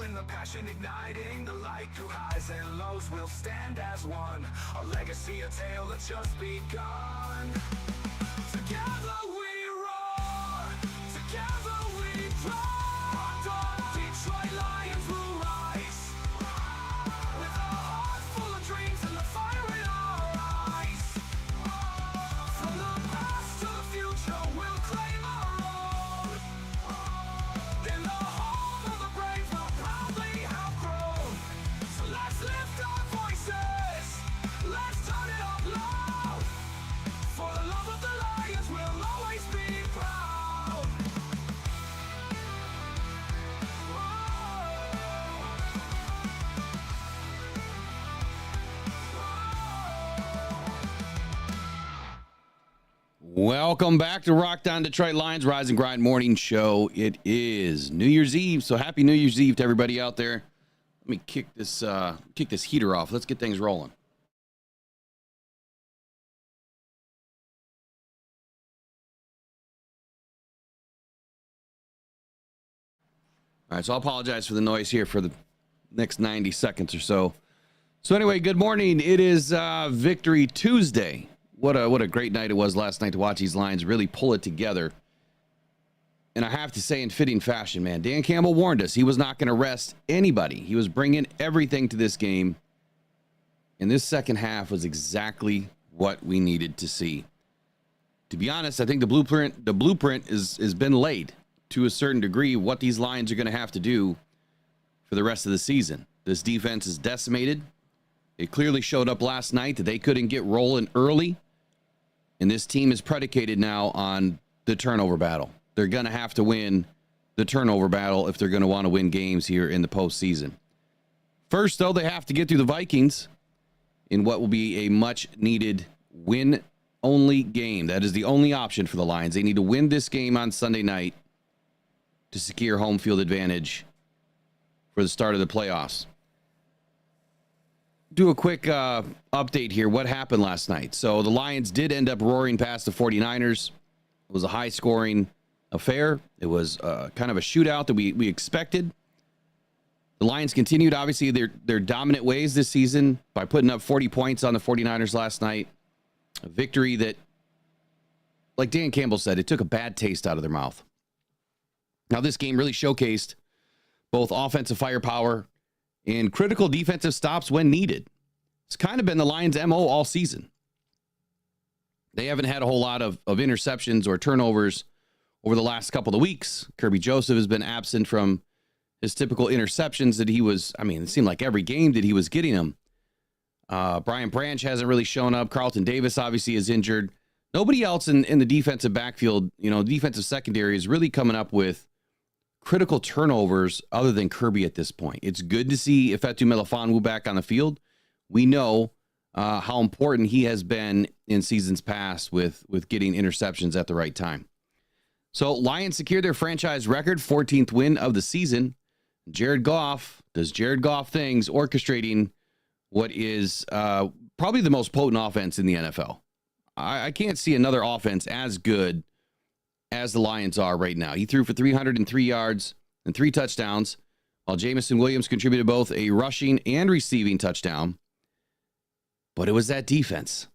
in the passion igniting the light through highs and lows. We'll stand as one, a legacy, a tale that's just begun. Together we roar, together we draw. Detroit Lions will rise, with a heart full of dreams and the fire in our eyes. From the past to the future, we'll claim our own. In the home of the brave, we'll proudly have grown. So let's lift our voices, let's turn it up loud. For the love of the Lions, we'll always be proud. Welcome back to Rock Down Detroit Lions Rise and Grind Morning Show. It is New Year's Eve, so happy New Year's Eve to everybody out there. Let me kick this heater off. Let's get things rolling. All right, so I'll apologize for the noise here for the next 90 seconds or so. So anyway, good morning. It is Victory Tuesday. What a great night it was last night to watch these Lions really pull it together. And I have to say, in fitting fashion, man, Dan Campbell warned us he was not going to rest anybody. He was bringing everything to this game. And this second half was exactly what we needed to see. To be honest, I think the blueprint has been laid to a certain degree what these Lions are going to have to do for the rest of the season. This defense is decimated. It clearly showed up last night that they couldn't get rolling early. And this team is predicated now on the turnover battle. They're going to have to win the turnover battle if they're going to want to win games here in the postseason. First, though, they have to get through the Vikings in what will be a much-needed win-only game. That is the only option for the Lions. They need to win this game on Sunday night to secure home field advantage for the start of the playoffs. Do a quick update here. What happened last night? So the Lions did end up roaring past the 49ers. It was a high-scoring affair. It was kind of a shootout that we expected. The Lions continued, obviously, their dominant ways this season by putting up 40 points on the 49ers last night. A victory that, like Dan Campbell said, it took a bad taste out of their mouth. Now, this game really showcased both offensive firepower and critical defensive stops when needed. It's kind of been the Lions' MO all season. They haven't had a whole lot of interceptions or turnovers over the last couple of weeks. Kirby Joseph has been absent from his typical interceptions that he was, it seemed like every game that he was getting them. Brian Branch hasn't really shown up. Carlton Davis obviously is injured. Nobody else in the defensive backfield, defensive secondary is really coming up with critical turnovers other than Kirby at this point. It's good to see Ifeatu Melifonwu back on the field. We know how important he has been in seasons past with getting interceptions at the right time. So Lions secured their franchise record, 14th win of the season. Jared Goff does Jared Goff things, orchestrating what is probably the most potent offense in the NFL. I can't see another offense as good as the Lions are right now. He threw for 303 yards and 3 touchdowns, while Jamison Williams contributed both a rushing and receiving touchdown. But it was that defense.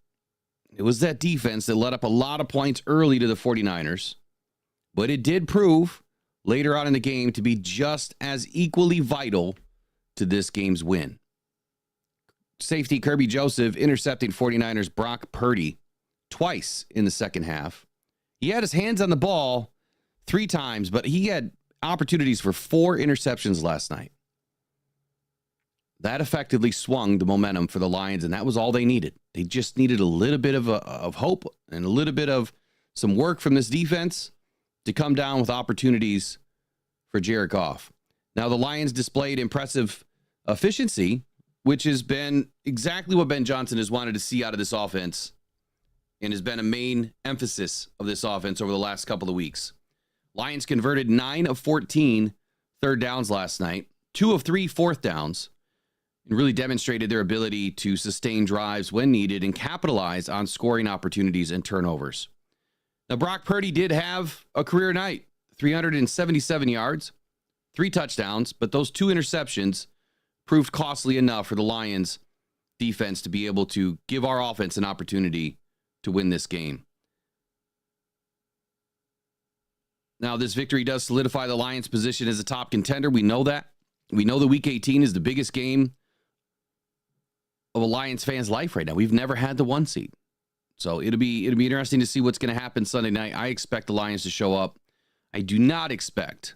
It was that defense that led up a lot of points early to the 49ers. But it did prove later on in the game to be just as equally vital to this game's win. Safety Kirby Joseph intercepting 49ers Brock Purdy twice in the second half. He had his hands on the ball 3 times, but he had opportunities for 4 interceptions last night. That effectively swung the momentum for the Lions, and that was all they needed. They just needed a little bit of hope and a little bit of some work from this defense to come down with opportunities for Jared Goff. Now, the Lions displayed impressive efficiency, which has been exactly what Ben Johnson has wanted to see out of this offense and has been a main emphasis of this offense over the last couple of weeks. Lions converted 9 of 14 third downs last night, 2 of 3 fourth downs, and really demonstrated their ability to sustain drives when needed and capitalize on scoring opportunities and turnovers. Now, Brock Purdy did have a career night, 377 yards, 3 touchdowns, but those 2 interceptions proved costly enough for the Lions defense to be able to give our offense an opportunity to win this game. Now, this victory does solidify the Lions' position as a top contender. We know that. We know that Week 18 is the biggest game of a Lions fan's life right now. We've never had the 1 seed. So it'll be interesting to see what's going to happen Sunday night. I expect the Lions to show up. I do not expect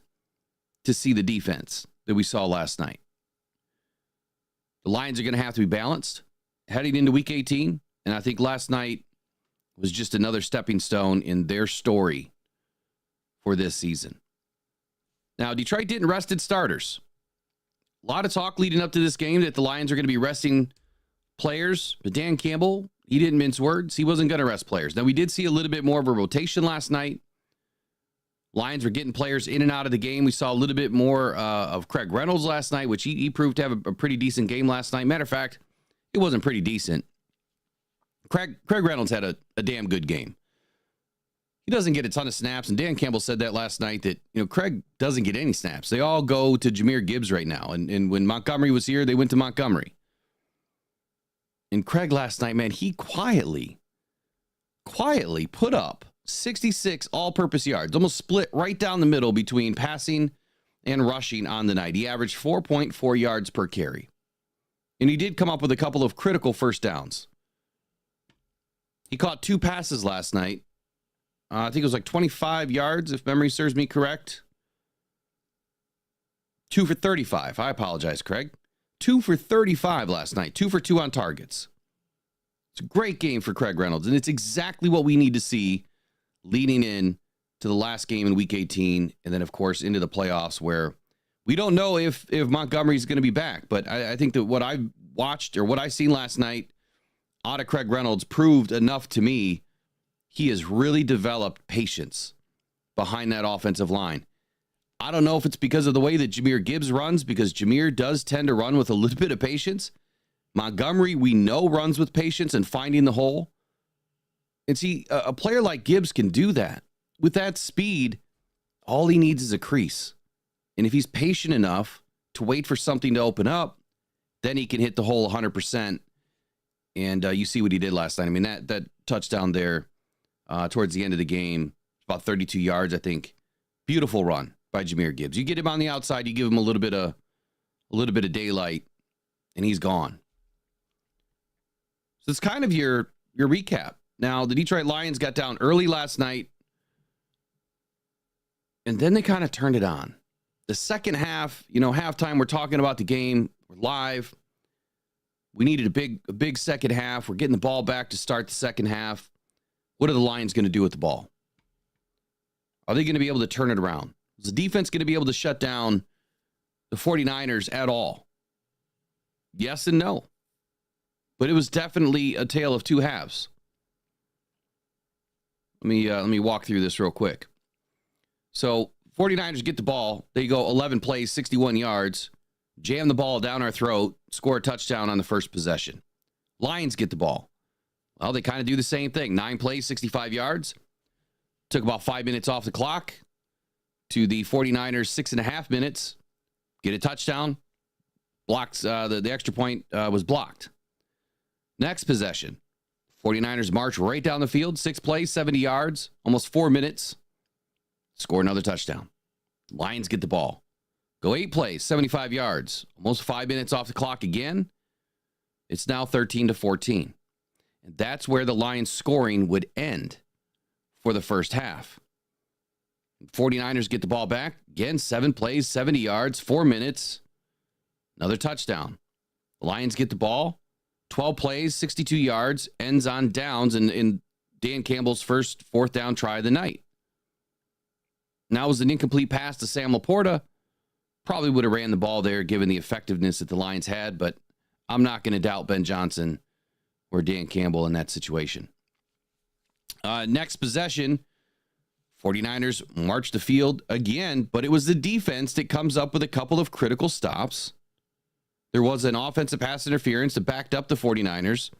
to see the defense that we saw last night. The Lions are going to have to be balanced heading into Week 18, and I think last night was just another stepping stone in their story for this season. Now, Detroit didn't rest its starters. A lot of talk leading up to this game that the Lions are going to be resting players, but Dan Campbell, he didn't mince words. He wasn't going to rest players. Now, we did see a little bit more of a rotation last night. Lions were getting players in and out of the game. We saw a little bit more of Craig Reynolds last night, which he proved to have a pretty decent game last night. Matter of fact, it wasn't pretty decent. Craig Reynolds had a damn good game. He doesn't get a ton of snaps, and Dan Campbell said that last night that, Craig doesn't get any snaps. They all go to Jahmyr Gibbs right now, and when Montgomery was here, they went to Montgomery. And Craig last night, man, he quietly put up 66 all-purpose yards, almost split right down the middle between passing and rushing on the night. He averaged 4.4 yards per carry. And he did come up with a couple of critical first downs. He caught 2 passes last night. I think it was like 25 yards, if memory serves me correct. 2 for 35. I apologize, Craig. 2 for 35 last night. 2 for 2 on targets. It's a great game for Craig Reynolds, and it's exactly what we need to see leading in to the last game in Week 18, and then, of course, into the playoffs, where we don't know if Montgomery's going to be back. But I think that what I watched or what I seen last night out of Craig Reynolds proved enough to me. He has really developed patience behind that offensive line. I don't know if it's because of the way that Jahmyr Gibbs runs, because Jahmyr does tend to run with a little bit of patience. Montgomery, we know, runs with patience and finding the hole. And see, a player like Gibbs can do that. With that speed, all he needs is a crease. And if he's patient enough to wait for something to open up, then he can hit the hole 100%. And you see what he did last night. I mean, that touchdown there towards the end of the game, about 32 yards, I think. Beautiful run by Jahmyr Gibbs. You get him on the outside, you give him a little bit of daylight, and he's gone. So it's kind of your recap. Now, the Detroit Lions got down early last night, and then they kind of turned it on. The second half, halftime, we're talking about the game. We're live. We needed a big second half. We're getting the ball back to start the second half. What are the Lions going to do with the ball? Are they going to be able to turn it around? Is the defense going to be able to shut down the 49ers at all? Yes and no. But it was definitely a tale of two halves. Let me walk through this real quick. So 49ers get the ball. They go 11 plays, 61 yards, jam the ball down our throat, score a touchdown on the first possession. Lions get the ball. Well, they kind of do the same thing. 9 plays, 65 yards. Took about 5 minutes off the clock. To the 49ers, 6.5 minutes. Get a touchdown. Blocks. The extra point was blocked. Next possession. 49ers march right down the field. 6 plays, 70 yards. Almost 4 minutes. Score another touchdown. Lions get the ball. Go 8 plays, 75 yards. Almost 5 minutes off the clock again. It's now 13-14. And that's where the Lions scoring would end for the first half. 49ers get the ball back. Again, 7 plays, 70 yards, 4 minutes. Another touchdown. The Lions get the ball. 12 plays, 62 yards. Ends on downs in Dan Campbell's first 4th down try of the night. Now it was an incomplete pass to Sam Laporta. Probably would have ran the ball there given the effectiveness that the Lions had, but I'm not going to doubt Ben Johnson or Dan Campbell in that situation. Next possession, 49ers march the field again, but it was the defense that comes up with a couple of critical stops. There was an offensive pass interference that backed up the 49ers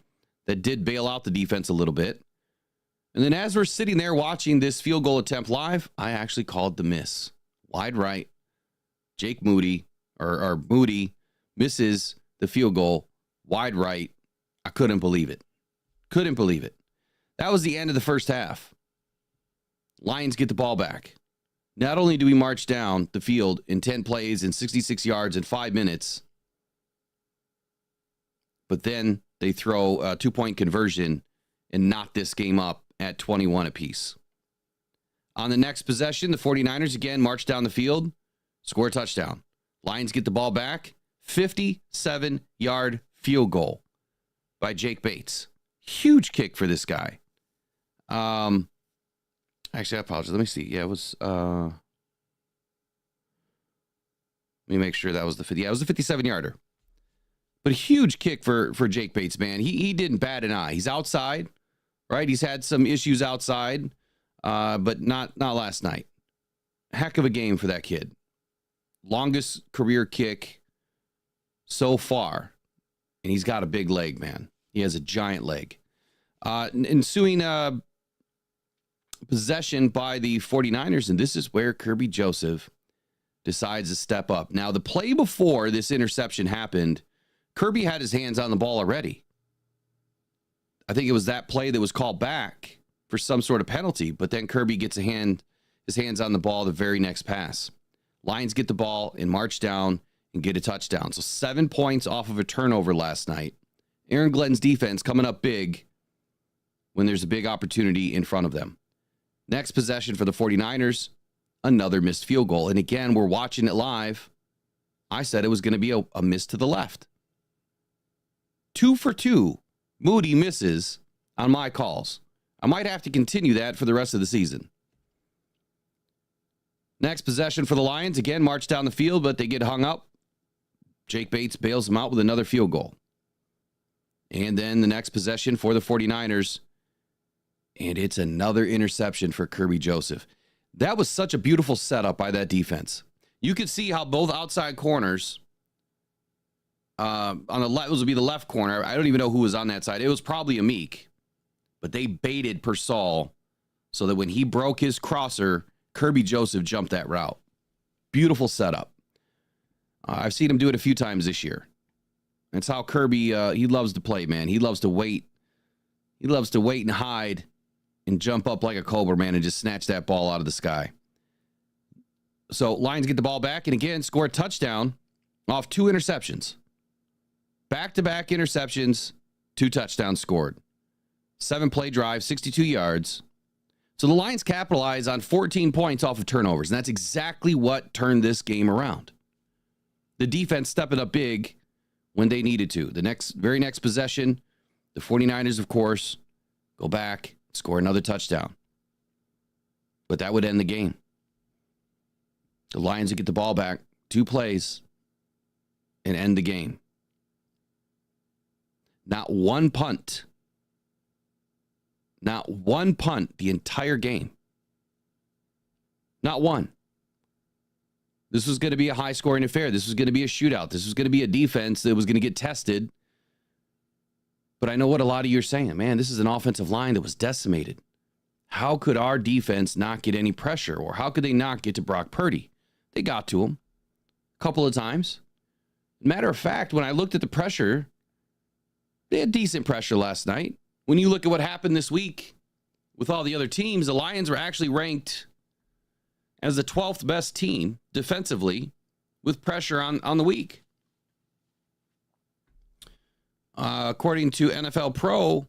that did bail out the defense a little bit. And then as we're sitting there watching this field goal attempt live, I actually called the miss. Wide right. Jake Moody, or Moody, misses the field goal wide right. I couldn't believe it. Couldn't believe it. That was the end of the first half. Lions get the ball back. Not only do we march down the field in 10 plays and 66 yards in 5 minutes, but then they throw a 2-point conversion and knot this game up at 21 apiece. On the next possession, the 49ers again march down the field, score a touchdown. Lions get the ball back, 57-yard field goal by Jake Bates. Huge kick for this guy. Actually, I apologize. Let me see. Yeah, it was... let me make sure that was the 50. Yeah, it was a 57-yarder. But a huge kick for Jake Bates, man. He didn't bat an eye. He's outside, right? He's had some issues outside, but not last night. Heck of a game for that kid. Longest career kick so far. And he's got a big leg, man. He has a giant leg. Ensuing possession by the 49ers, and this is where Kirby Joseph decides to step up. Now, the play before this interception happened, Kirby had his hands on the ball already. I think it was that play that was called back for some sort of penalty, but then Kirby gets his hands on the ball the very next pass. Lions get the ball and march down and get a touchdown. So 7 points off of a turnover last night. Aaron Glenn's defense coming up big when there's a big opportunity in front of them. Next possession for the 49ers, another missed field goal. And again, we're watching it live. I said it was going to be a miss to the left. 2 for 2. Moody misses on my calls. I might have to continue that for the rest of the season. Next possession for the Lions. Again, march down the field, but they get hung up. Jake Bates bails them out with another field goal. And then the next possession for the 49ers. And it's another interception for Kirby Joseph. That was such a beautiful setup by that defense. You could see how both outside corners, on the left, it would be the left corner. I don't even know who was on that side. It was probably Amik. But they baited Persall so that when he broke his crosser, Kirby Joseph jumped that route. Beautiful setup. I've seen him do it a few times this year. That's how Kirby, he loves to play, man. He loves to wait. He loves to wait and hide and jump up like a cobra, man, and just snatch that ball out of the sky. So Lions get the ball back and again score a touchdown off 2 interceptions. Back-to-back interceptions, 2 touchdowns scored. 7-play drive, 62 yards. So the Lions capitalize on 14 points off of turnovers, and that's exactly what turned this game around. The defense stepping up big when they needed to. The very next possession, the 49ers, of course, go back, score another touchdown. But that would end the game. The Lions would get the ball back, 2 plays, and end the game. Not one punt. Not one punt the entire game. Not one. This was going to be a high-scoring affair. This was going to be a shootout. This was going to be a defense that was going to get tested. But I know what a lot of you are saying. Man, this is an offensive line that was decimated. How could our defense not get any pressure? Or how could they not get to Brock Purdy? They got to him a couple of times. Matter of fact, when I looked at the pressure, they had decent pressure last night. When you look at what happened this week with all the other teams, the Lions were actually ranked as the 12th best team defensively with pressure on the week. According to NFL Pro,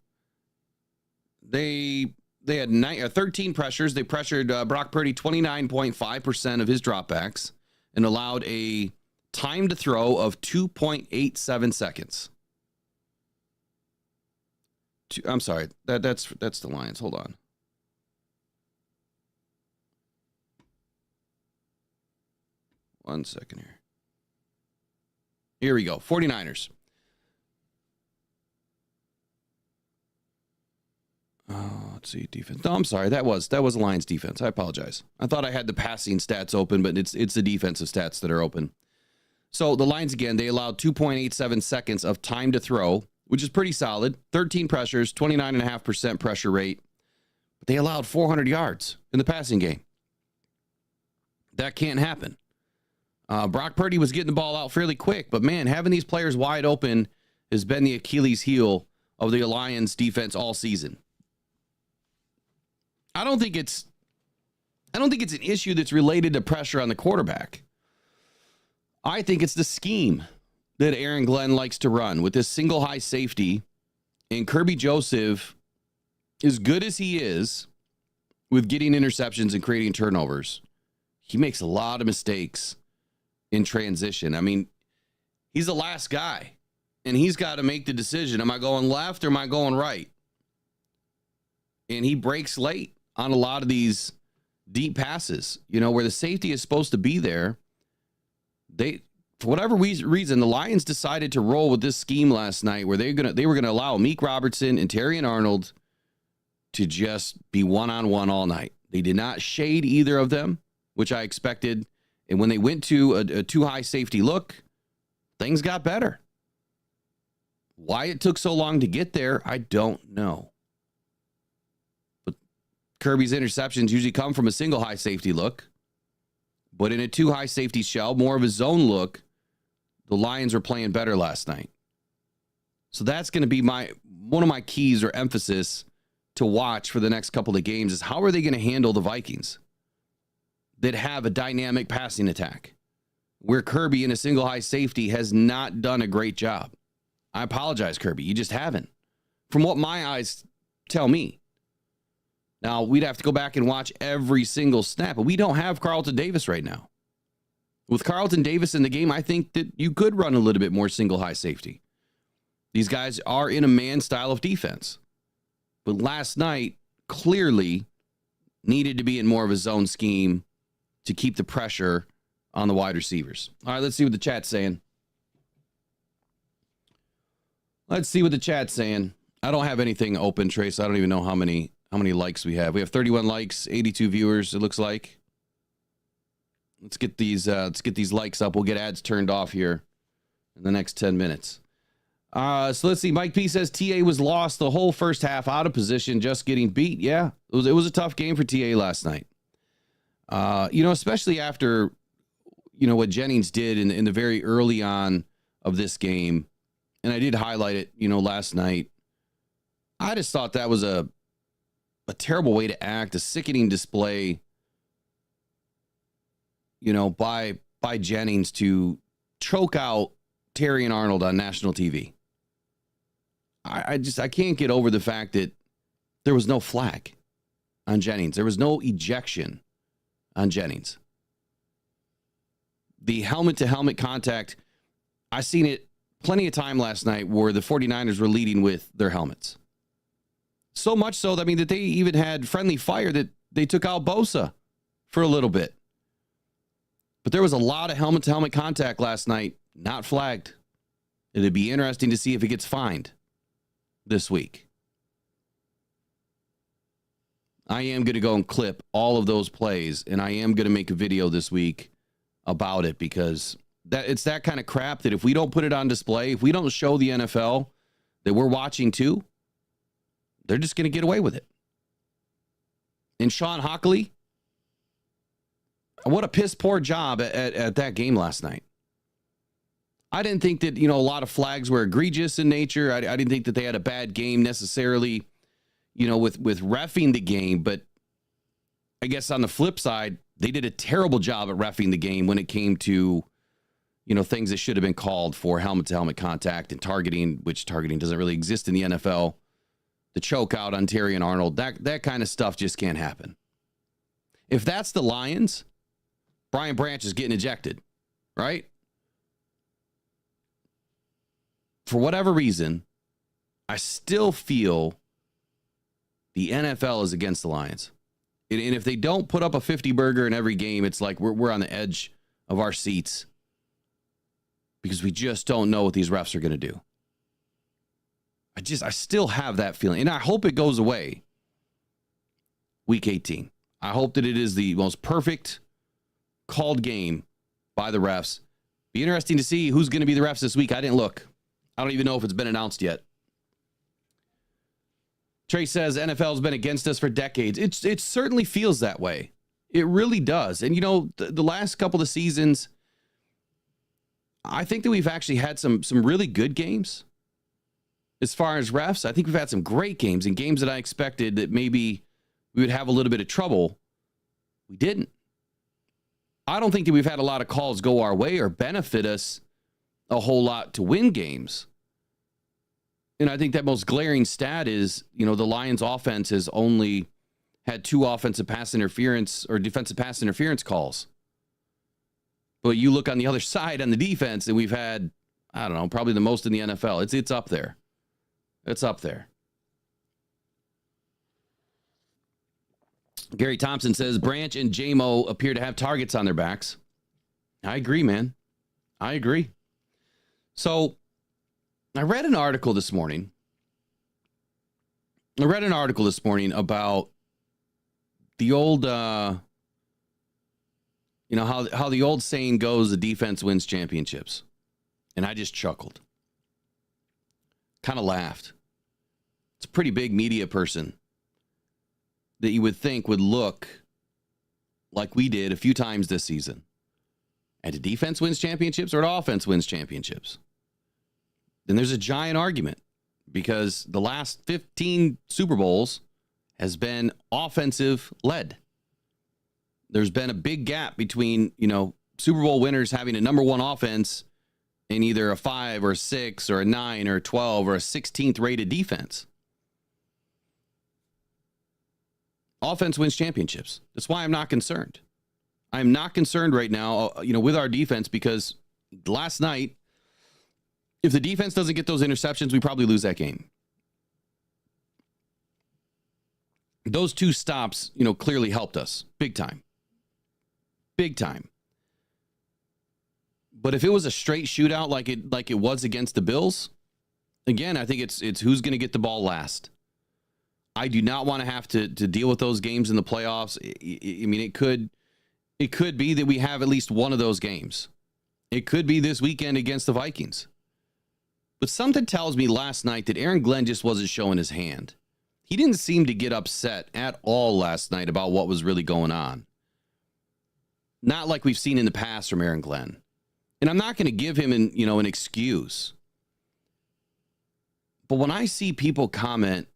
they had 13 pressures. They pressured Brock Purdy 29.5% of his dropbacks and allowed a time to throw of 2.87 seconds. I'm sorry. That's the Lions. Hold on. One second here. Here we go. 49ers. Let's see. Defense. No, I'm sorry. That was the Lions defense. I apologize. I thought I had the passing stats open, but it's the defensive stats that are open. So the Lions, again, they allowed 2.87 seconds of time to throw, which is pretty solid. 13 pressures, 29.5% pressure rate. But they allowed 400 yards in the passing game. That can't happen. Brock Purdy was getting the ball out fairly quick, but man, having these players wide open has been the Achilles heel of the Lions defense all season. I don't think it's an issue that's related to pressure on the quarterback. I think it's the scheme that Aaron Glenn likes to run with this single high safety. And Kirby Joseph, as good as he is with getting interceptions and creating turnovers, he makes a lot of mistakes in transition. I mean, he's the last guy, and he's got to make the decision. Am I going left or am I going right? And he breaks late on a lot of these deep passes, where the safety is supposed to be there. For whatever reason, the Lions decided to roll with this scheme last night where they were gonna allow Meek Robertson and Terrion Arnold to just be one-on-one all night. They did not shade either of them, which I expected. And when they went to a too high safety look, things got better. Why it took so long to get there, I don't know. But Kirby's interceptions usually come from a single high safety look. But in a too high safety shell, more of a zone look, the Lions were playing better last night. So that's going to be one of my keys or emphasis to watch for the next couple of games is how are they going to handle the Vikings that have a dynamic passing attack where Kirby in a single high safety has not done a great job. I apologize, Kirby. You just haven't. From what my eyes tell me. Now, we'd have to go back and watch every single snap, but we don't have Carlton Davis right now. With Carlton Davis in the game, I think that you could run a little bit more single high safety. These guys are in a man style of defense. But last night, clearly needed to be in more of a zone scheme to keep the pressure on the wide receivers. All right, let's see what the chat's saying. I don't have anything open, Trace. I don't even know how many likes we have. We have 31 likes, 82 viewers, it looks like. Let's get these likes up. We'll get ads turned off here in the next 10 minutes. So let's see. Mike P says TA was lost the whole first half, out of position, just getting beat. Yeah, it was a tough game for TA last night. Especially after, what Jennings did in the very early on of this game. And I did highlight it, last night. I just thought that was a terrible way to act, a sickening display, by Jennings to choke out Terrion Arnold on national TV. I can't get over the fact that there was no flag on Jennings. There was no ejection on Jennings. The helmet-to-helmet contact, I seen it plenty of time last night where the 49ers were leading with their helmets. So much so, that they even had friendly fire that they took out Bosa for a little bit. But there was a lot of helmet-to-helmet contact last night, not flagged. It'd be interesting to see if it gets fined this week. I am going to go and clip all of those plays, and I am going to make a video this week about it because it's that kind of crap that if we don't put it on display, if we don't show the NFL that we're watching too, they're just going to get away with it. And Sean Hockley, what a piss poor job at that game last night. I didn't think that, a lot of flags were egregious in nature. I didn't think that they had a bad game necessarily, with reffing the game. But I guess on the flip side, they did a terrible job at reffing the game when it came to, things that should have been called for helmet-to-helmet contact and targeting, which targeting doesn't really exist in the NFL. The choke out on Terrion Arnold, that kind of stuff just can't happen. If that's the Lions, Brian Branch is getting ejected, right? For whatever reason, I still feel the NFL is against the Lions. And if they don't put up a 50 burger in every game, it's like we're on the edge of our seats because we just don't know what these refs are going to do. I still have that feeling, and I hope it goes away week 18. I hope that it is the most perfect called game by the refs. Be interesting to see who's going to be the refs this week. I didn't look. I don't even know if it's been announced yet. Trey says NFL's been against us for decades. It certainly feels that way. It really does. And, the last couple of seasons, I think that we've actually had some really good games. As far as refs, I think we've had some great games and games that I expected that maybe we would have a little bit of trouble. We didn't. I don't think that we've had a lot of calls go our way or benefit us a whole lot to win games. And I think that most glaring stat is, the Lions offense has only had 2 offensive pass interference or defensive pass interference calls. But you look on the other side on the defense and we've had, I don't know, probably the most in the NFL. It's up there. It's up there. Gary Thompson says Branch and JMO appear to have targets on their backs. I agree, man. I agree. So I read an article this morning. About the old, how the old saying goes, the defense wins championships. And I just chuckled. Kind of laughed. It's a pretty big media person that you would think would look like we did a few times this season. And the defense wins championships or the offense wins championships. Then there's a giant argument because the last 15 Super Bowls has been offensive led. There's been a big gap between, Super Bowl winners having a number 1 offense in either a 5 or a 6 or a 9 or a 12 or a 16th rated defense. Offense wins championships. That's why I'm not concerned. I'm not concerned right now, with our defense because last night, if the defense doesn't get those interceptions, we probably lose that game. Those 2 stops, clearly helped us big time. Big time. But if it was a straight shootout like it was against the Bills, again, I think it's who's going to get the ball last. I do not want to have to deal with those games in the playoffs. I mean, it could be that we have at least one of those games. It could be this weekend against the Vikings. But something tells me last night that Aaron Glenn just wasn't showing his hand. He didn't seem to get upset at all last night about what was really going on. Not like we've seen in the past from Aaron Glenn. And I'm not going to give him an excuse. But when I see people comment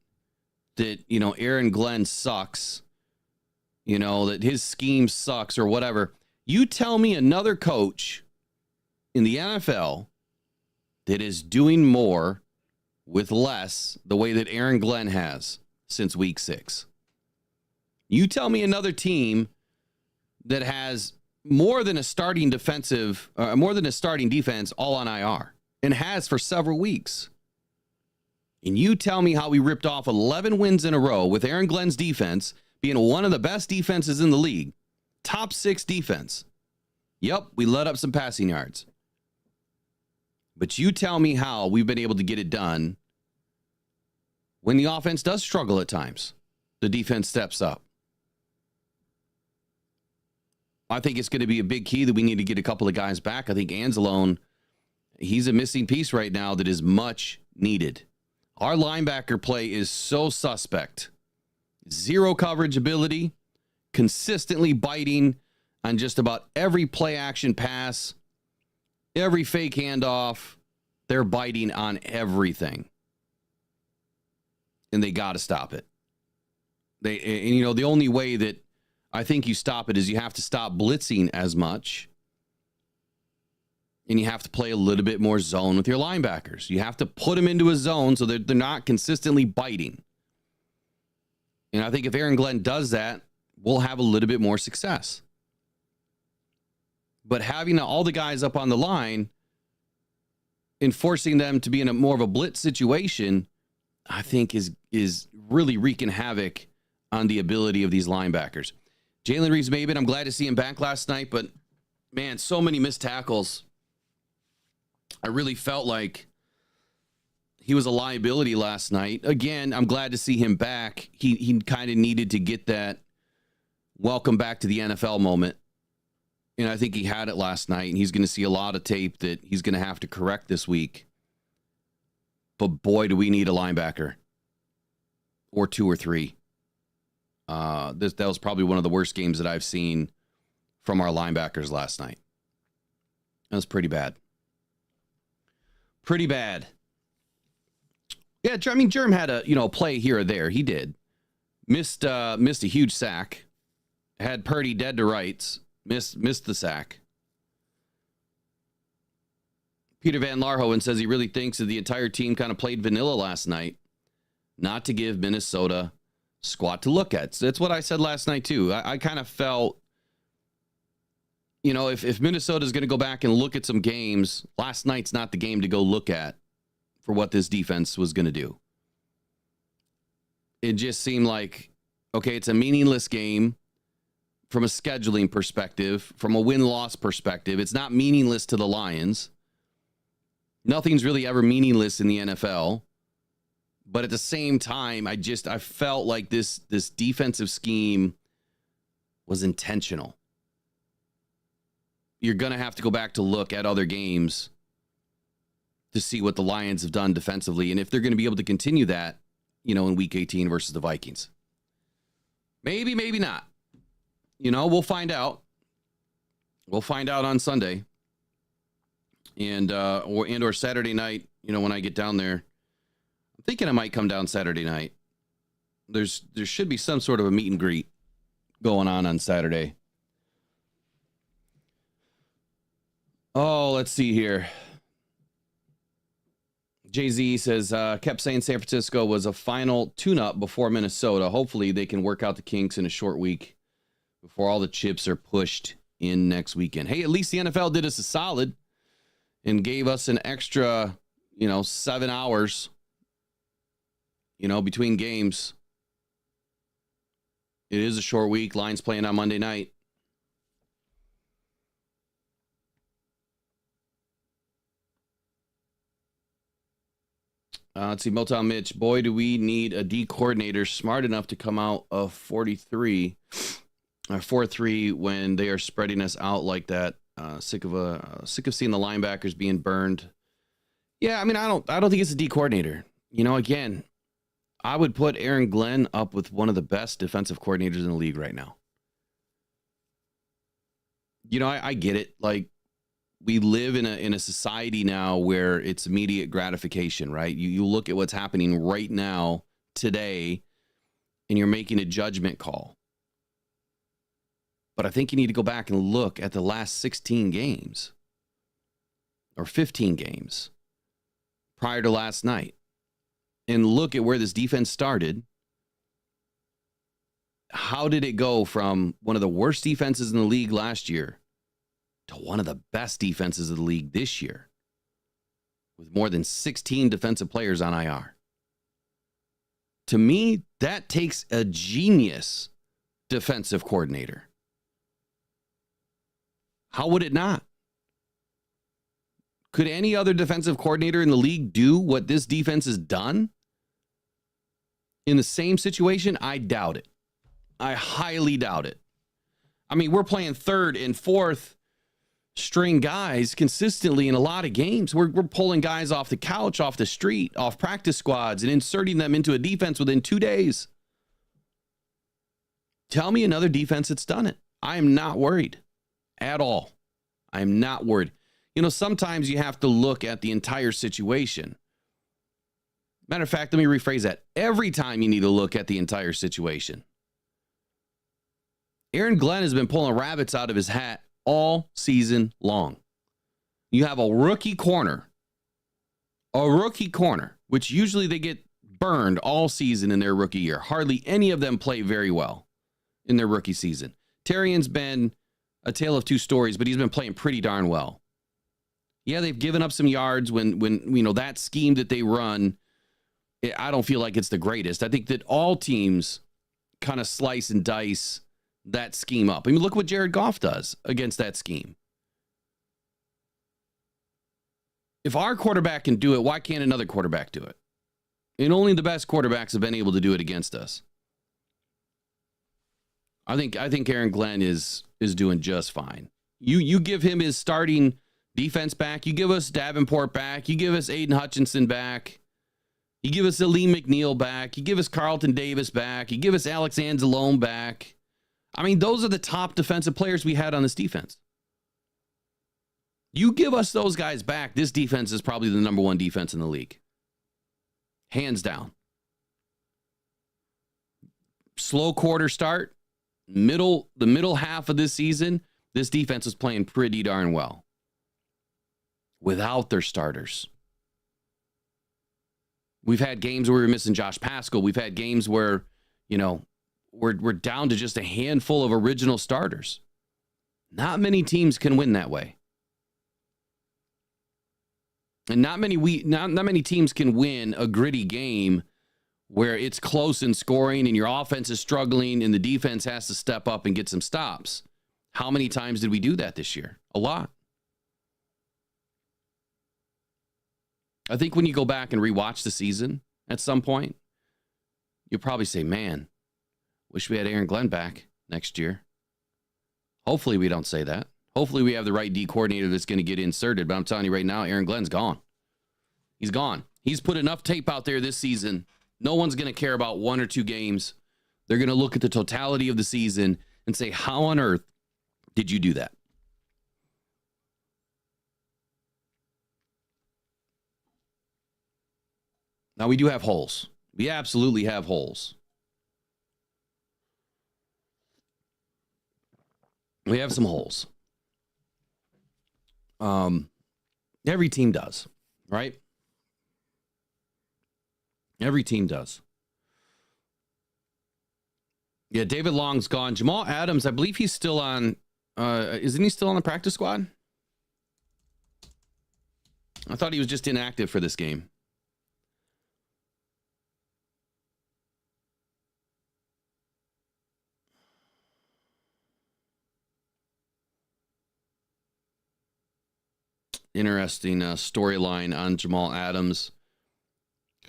that, Aaron Glenn sucks, that his scheme sucks or whatever, you tell me another coach in the NFL that is doing more with less the way that Aaron Glenn has since week 6. You tell me another team that has more than a starting defense all on IR and has for several weeks. And you tell me how we ripped off 11 wins in a row with Aaron Glenn's defense being one of the best defenses in the league. Top 6 defense. Yep, we let up some passing yards. But you tell me how we've been able to get it done when the offense does struggle at times. The defense steps up. I think it's going to be a big key that we need to get a couple of guys back. I think Anzalone, he's a missing piece right now that is much needed. Our linebacker play is so suspect. 0 coverage ability, consistently biting on just about every play action pass, every fake handoff. They're biting on everything. And they got to stop it. The only way that I think you stop it is you have to stop blitzing as much. And you have to play a little bit more zone with your linebackers. You have to put them into a zone so that they're not consistently biting. And I think if Aaron Glenn does that, we'll have a little bit more success. But having all the guys up on the line and forcing them to be in a more of a blitz situation, I think is really wreaking havoc on the ability of these linebackers. Jalen Reeves-Maybin, I'm glad to see him back last night, but man, so many missed tackles. I really felt like he was a liability last night. Again, I'm glad to see him back. He kind of needed to get that welcome back to the NFL moment. And I think he had it last night, and he's going to see a lot of tape that he's going to have to correct this week. But boy, do we need a linebacker. Or 2 or 3. That was probably one of the worst games that I've seen from our linebackers last night. That was pretty bad. Pretty bad. Yeah, I mean, Germ had a play here or there. He did. Missed a huge sack. Had Purdy dead to rights. Missed the sack. Peter Van Larhoven says he really thinks that the entire team kind of played vanilla last night. Not to give Minnesota squat to look at. So that's what I said last night, too. I kind of felt, if Minnesota's going to go back and look at some games, last night's not the game to go look at for what this defense was going to do. It just seemed like, okay, it's a meaningless game from a scheduling perspective, from a win-loss perspective. It's not meaningless to the Lions. Nothing's really ever meaningless in the NFL. But at the same time, I felt like this defensive scheme was intentional. You're going to have to go back to look at other games to see what the Lions have done defensively and if they're going to be able to continue that, in Week 18 versus the Vikings. Maybe, maybe not. We'll find out. We'll find out on Sunday and or Saturday night, when I get down there. I'm thinking I might come down Saturday night. There should be some sort of a meet and greet going on Saturday. Oh, let's see here. Jay-Z says, kept saying San Francisco was a final tune-up before Minnesota. Hopefully they can work out the kinks in a short week before all the chips are pushed in next weekend. Hey, at least the NFL did us a solid and gave us an extra, 7 hours, between games. It is a short week. Lions playing on Monday night. Let's see, Motown Mitch. Boy, do we need a D coordinator smart enough to come out of 43 or 4-3 when they are spreading us out like that. Sick of seeing the linebackers being burned. Yeah, I mean, I don't think it's a D coordinator. Again, I would put Aaron Glenn up with one of the best defensive coordinators in the league right now. I get it. Like, we live in a society now where it's immediate gratification, right? You look at what's happening right now, today, and you're making a judgment call. But I think you need to go back and look at the last 16 games or 15 games prior to last night and look at where this defense started. How did it go from one of the worst defenses in the league last year to one of the best defenses of the league this year with more than 16 defensive players on IR? To me, that takes a genius defensive coordinator. How would it not? Could any other defensive coordinator in the league do what this defense has done in the same situation? I doubt it. I highly doubt it. I mean, we're playing third and fourth string guys consistently in a lot of games. We're pulling guys off the couch, off the street, off practice squads, and inserting them into a defense within 2 days. Tell me another defense that's done it. I am not worried at all. I'm not worried. Sometimes you have to look at the entire situation. Matter of fact, let me rephrase that. Every time you need to look at the entire situation. Aaron Glenn has been pulling rabbits out of his hat all season long. You have a rookie corner, which usually they get burned all season in their rookie year. Hardly any of them play very well in their rookie season. Terrian's been a tale of two stories, but he's been playing pretty darn well. Yeah, they've given up some yards when that scheme that they run, I don't feel like it's the greatest. I think that all teams kind of slice and dice that scheme up. I mean, look what Jared Goff does against that scheme. If our quarterback can do it, why can't another quarterback do it? And only the best quarterbacks have been able to do it against us. I think Aaron Glenn is doing just fine. You give him his starting defense back. You give us Davenport back. You give us Aiden Hutchinson back. You give us Aleem McNeil back. You give us Carlton Davis back. You give us Alex Anzalone back. I mean, those are the top defensive players we had on this defense. You give us those guys back, this defense is probably the number one defense in the league. Hands down. Slow quarter start, the middle half of this season, this defense was playing pretty darn well without their starters. We've had games where we're missing Josh Paschal. We've had games where, we're down to just a handful of original starters. Not many teams can win that way. And not many teams can win a gritty game where it's close in scoring and your offense is struggling and the defense has to step up and get some stops. How many times did we do that this year? A lot. I think when you go back and rewatch the season at some point, you'll probably say, man, wish we had Aaron Glenn back next year. Hopefully we don't say that. Hopefully we have the right D coordinator that's going to get inserted. But I'm telling you right now, Aaron Glenn's gone. He's gone. He's put enough tape out there this season. No one's going to care about one or two games. They're going to look at the totality of the season and say, how on earth did you do that? Now, we do have holes. We absolutely have holes. We have some holes. Every team does, right? Every team does. Yeah, David Long's gone. Jamal Adams, I believe he's still on. Isn't he still on the practice squad? I thought he was just inactive for this game. Interesting storyline on Jamal Adams,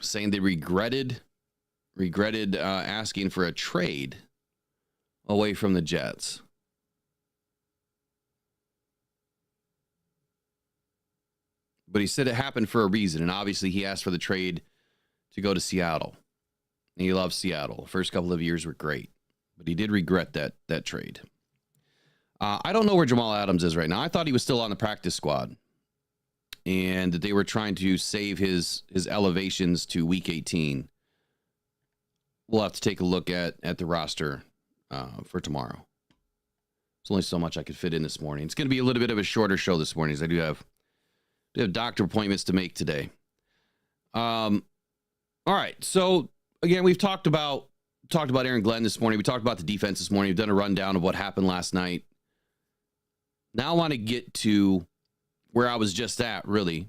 saying they regretted asking for a trade away from the Jets. But he said it happened for a reason, and obviously he asked for the trade to go to Seattle. And he loves Seattle. First couple of years were great, but he did regret that trade. I don't know where Jamal Adams is right now. I thought he was still on the practice squad, and that they were trying to save his elevations to week 18. We'll have to take a look at the roster for tomorrow. There's only so much I could fit in this morning. It's going to be a little bit of a shorter show this morning, as I do have doctor appointments to make today. All right. So again, we've talked about Aaron Glenn this morning. We talked about the defense this morning. We've done a rundown of what happened last night. Now I want to get to where I was just at, really,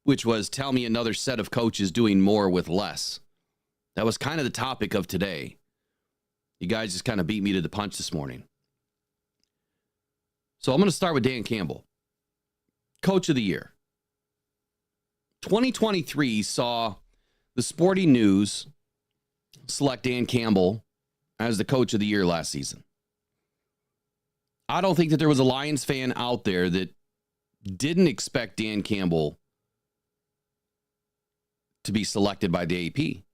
which was tell me another set of coaches doing more with less. That was kind of the topic of today. You guys just kind of beat me to the punch this morning. So I'm going to start with Dan Campbell, Coach of the Year. 2023 saw the Sporting News select Dan Campbell as the Coach of the Year last season. I don't think that there was a Lions fan out there that didn't expect Dan Campbell to be selected by the AP.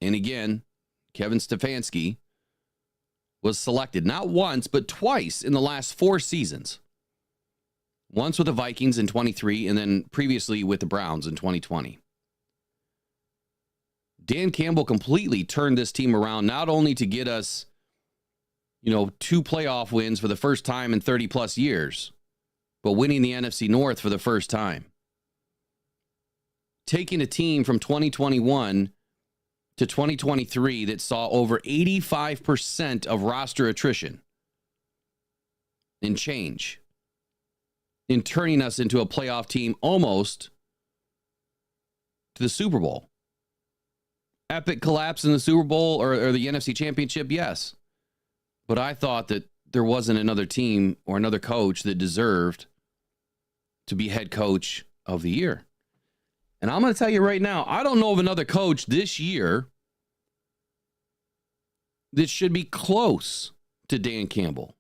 And again, Kevin Stefanski was selected not once, but twice in the last 4 seasons. Once with the Vikings in 23, and then previously with the Browns in 2020. Dan Campbell completely turned this team around, not only to get us, 2 playoff wins for the first time in 30 plus years, but winning the NFC North for the first time. Taking a team from 2021 to 2023 that saw over 85% of roster attrition and change, in turning us into a playoff team almost to the Super Bowl. Epic collapse in the Super Bowl or the NFC Championship, yes. But I thought that there wasn't another team or another coach that deserved to be head coach of the year. And I'm going to tell you right now, I don't know of another coach this year that should be close to Dan Campbell.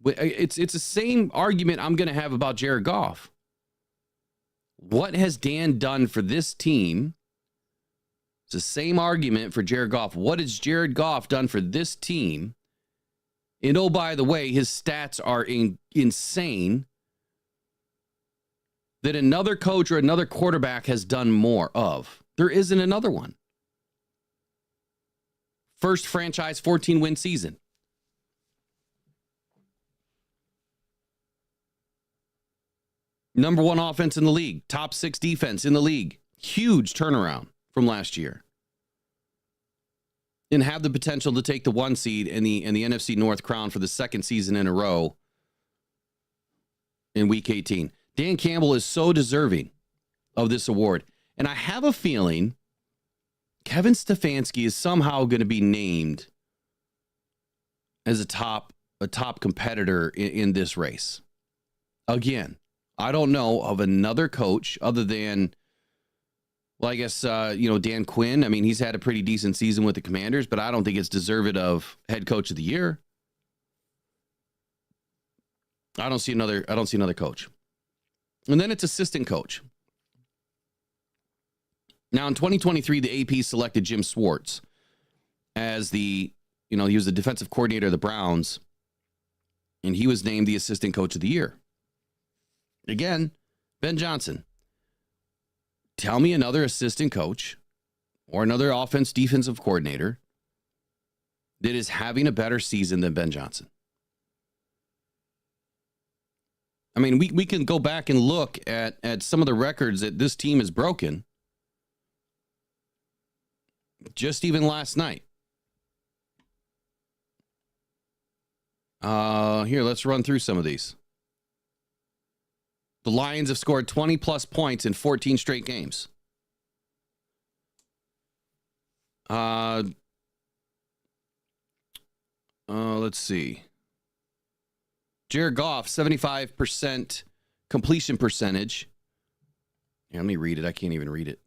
It's the same argument I'm going to have about Jared Goff. What has Dan done for this team? It's the same argument for Jared Goff. What has Jared Goff done for this team? And oh, by the way, his stats are insane. that another coach or another quarterback has done more of. There isn't another one. First franchise 14-win season. Number 1 offense in the league. Top 6 defense in the league. Huge turnaround from last year. And have the potential to take the 1 seed in the NFC North crown for the second season in a row in Week 18. Dan Campbell is so deserving of this award. And I have a feeling Kevin Stefanski is somehow going to be named as a top competitor in this race. Again, I don't know of another coach other than, well, I guess, Dan Quinn. I mean, he's had a pretty decent season with the Commanders, but I don't think it's deserved of head coach of the year. I don't see another coach. And then it's assistant coach. Now, in 2023, the AP selected Jim Schwartz as he was the defensive coordinator of the Browns, and he was named the assistant coach of the year. Again, Ben Johnson. Tell me another assistant coach or another defensive coordinator that is having a better season than Ben Johnson. I mean, we can go back and look at some of the records that this team has broken just even last night. Here, let's run through some of these. The Lions have scored 20-plus points in 14 straight games. Let's see. Jared Goff, 75% completion percentage. Yeah, let me read it. I can't even read it.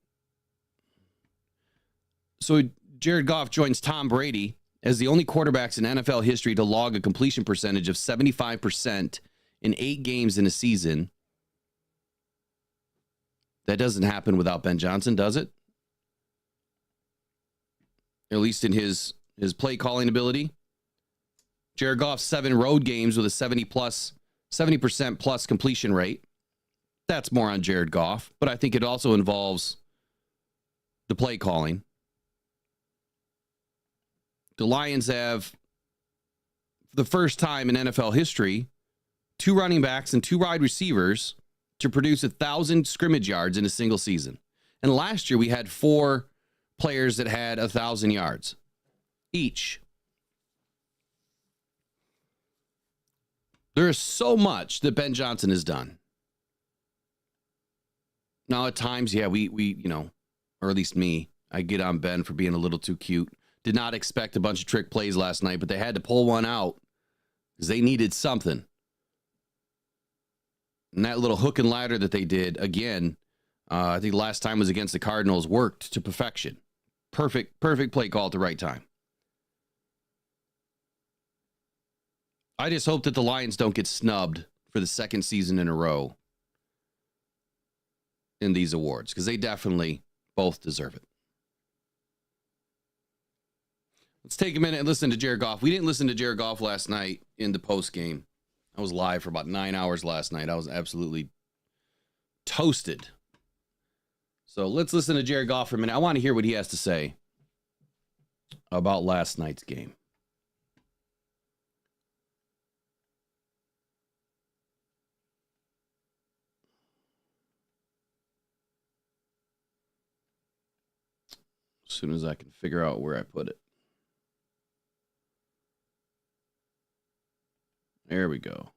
So Jared Goff joins Tom Brady as the only quarterbacks in NFL history to log a completion percentage of 75% in 8 games in a season. That doesn't happen without Ben Johnson, does it? At least in his play calling ability. Jared Goff, 7 road games with a 70% plus completion rate. That's more on Jared Goff, but I think it also involves the play calling. The Lions have, for the first time in NFL history, 2 running backs and 2 wide receivers to produce 1,000 scrimmage yards in a single season. And last year we had 4 players that had 1,000 yards each. There is so much that Ben Johnson has done. Now, at times, yeah, we or at least me, I get on Ben for being a little too cute. Did not expect a bunch of trick plays last night, but they had to pull one out because they needed something. And that little hook and ladder that they did, again, I think the last time was against the Cardinals, worked to perfection. Perfect play call at the right time. I just hope that the Lions don't get snubbed for the second season in a row in these awards, because they definitely both deserve it. Let's take a minute and listen to Jared Goff. We didn't listen to Jared Goff last night in the post game. I was live for about 9 hours last night. I was absolutely toasted. So let's listen to Jared Goff for a minute. I want to hear what he has to say about last night's game. As soon as I can figure out where I put it. There we go.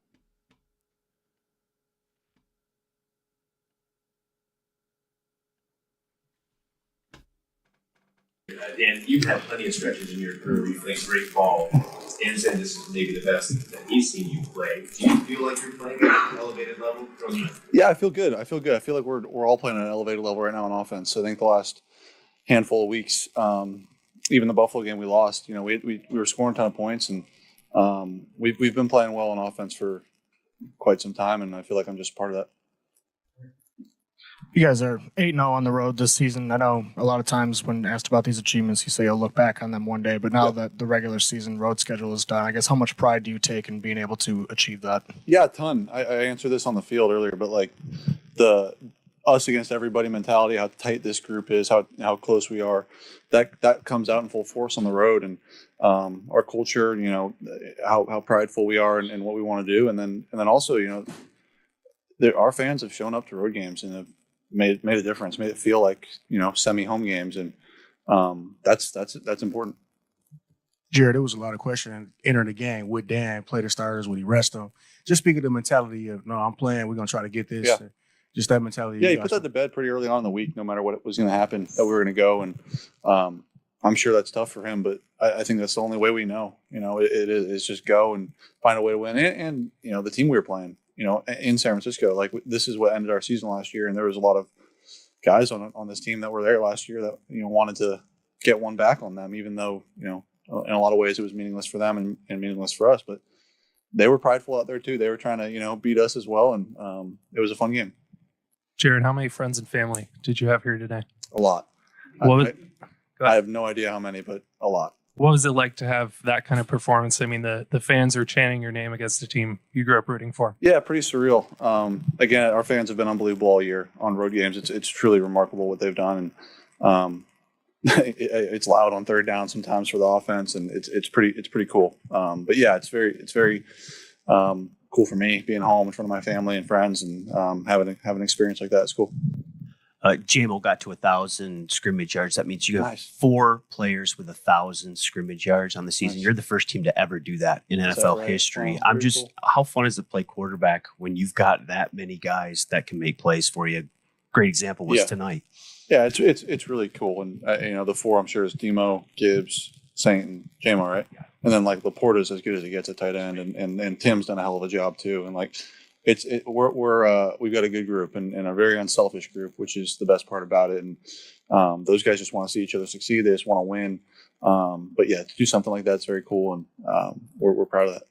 Dan, you've had plenty of stretches in your career where you played great ball. Dan said this is maybe the best that he's seen you play. Do you feel like you're playing at an elevated level? Yeah, I feel good. I feel like we're all playing at an elevated level right now on offense. So I think the last handful of weeks, even the Buffalo game we lost, we were scoring a ton of points, and we've been playing well on offense for quite some time, and I feel like I'm just part of that. You guys are 8-0 on the road this season. I know a lot of times when asked about these achievements, you say you'll look back on them one day, but now that the regular season road schedule is done, I guess how much pride do you take in being able to achieve that? Yeah, a ton. I answered this on the field earlier, but the us against everybody mentality, how tight this group is, how close we are, that comes out in full force on the road, and our culture, how prideful we are and what we want to do, and then also, our fans have shown up to road games and have made a difference, made it feel like semi home games, and that's important. Jared, there was a lot of questions entering the game. Would Dan play the starters? Would he rest them? Just speaking of the mentality of, no, I'm playing. We're going to try to get this. Yeah. Just that mentality. Yeah, he put that to bed pretty early on in the week, no matter what was going to happen, that we were going to go. And I'm sure that's tough for him, but I think that's the only way we know. It is just go and find a way to win. And the team we were playing, in San Francisco, like this is what ended our season last year. And there was a lot of guys on this team that were there last year that, wanted to get one back on them, even though, in a lot of ways it was meaningless for them and meaningless for us. But they were prideful out there too. They were trying to, beat us as well. And it was a fun game. Jared, how many friends and family did you have here today? A lot. I have no idea how many, but a lot. What was it like to have that kind of performance? I mean, the fans are chanting your name against a team you grew up rooting for. Yeah, pretty surreal. Again, our fans have been unbelievable all year on road games. It's truly remarkable what they've done. And it's loud on third down sometimes for the offense, and it's pretty cool. But yeah, it's very cool for me being home in front of my family and friends, and having an experience like that. It's cool. JMO got to 1,000 scrimmage yards. That means you have 4 players with 1,000 scrimmage yards on the season. Nice. You're the first team to ever do that in NFL right? history. Oh, cool. How fun is it to play quarterback when you've got that many guys that can make plays for you? Great example was tonight. Yeah, it's really cool. And the 4 I'm sure is Demo, Gibbs, Saint, and JMO, right? Yeah. And then like Laporta's as good as he gets at tight end, and Tim's done a hell of a job too. And like we've got a good group and a very unselfish group, which is the best part about it. And those guys just want to see each other succeed. They just want to win. But yeah, to do something like that's very cool, and we're proud of that.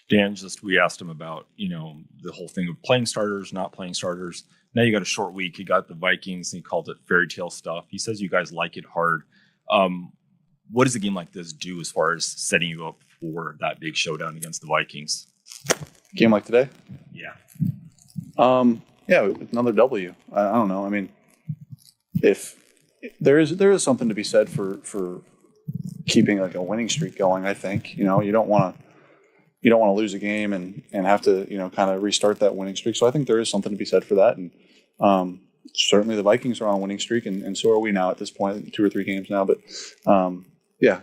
Dan, we asked him about, the whole thing of playing starters, not playing starters. Now you got a short week. You got the Vikings, and he called it fairy tale stuff. He says you guys like it hard. What does a game like this do as far as setting you up for that big showdown against the Vikings? Game like today? Yeah. Yeah, another W. I don't know. I mean, if there is something to be said for keeping like a winning streak going. I think you don't want to lose a game and have to kind of restart that winning streak. So I think there is something to be said for that. And certainly the Vikings are on a winning streak, and so are we now at this point, 2 or 3 games now. But yeah,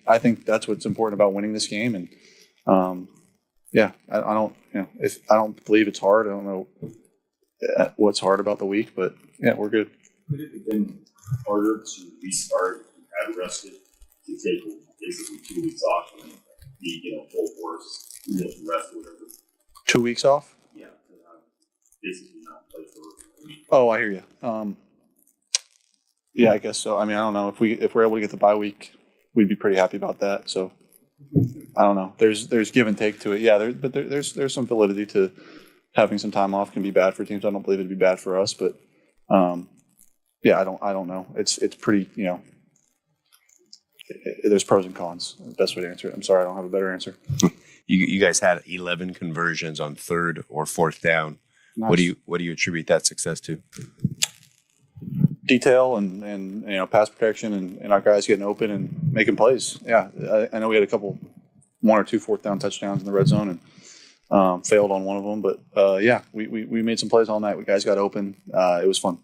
I think that's what's important about winning this game. And yeah, I don't believe it's hard. I don't know what's hard about the week, but yeah, we're good. Could it have been harder to restart if you had rested, to take basically 2 weeks off and be full force, rest or whatever? 2 weeks off? Yeah, basically not play for a week. Oh, I hear you. Yeah, I guess so. I mean, I don't know if we're able to get the bye week, we'd be pretty happy about that. So I don't know. There's give and take to it. Yeah, but there's some validity to having some time off can be bad for teams. I don't believe it'd be bad for us, but yeah, I don't know. It's pretty, there's pros and cons. Best way to answer it. I'm sorry, I don't have a better answer. You guys had 11 conversions on 3rd or 4th down. Nice. What do you attribute that success to? Detail and pass protection and our guys getting open and making plays. Yeah, I know we had a couple, 1 or 2 4th down touchdowns in the red zone and failed on one of them, but yeah, we made some plays all night. We guys got open. It was fun.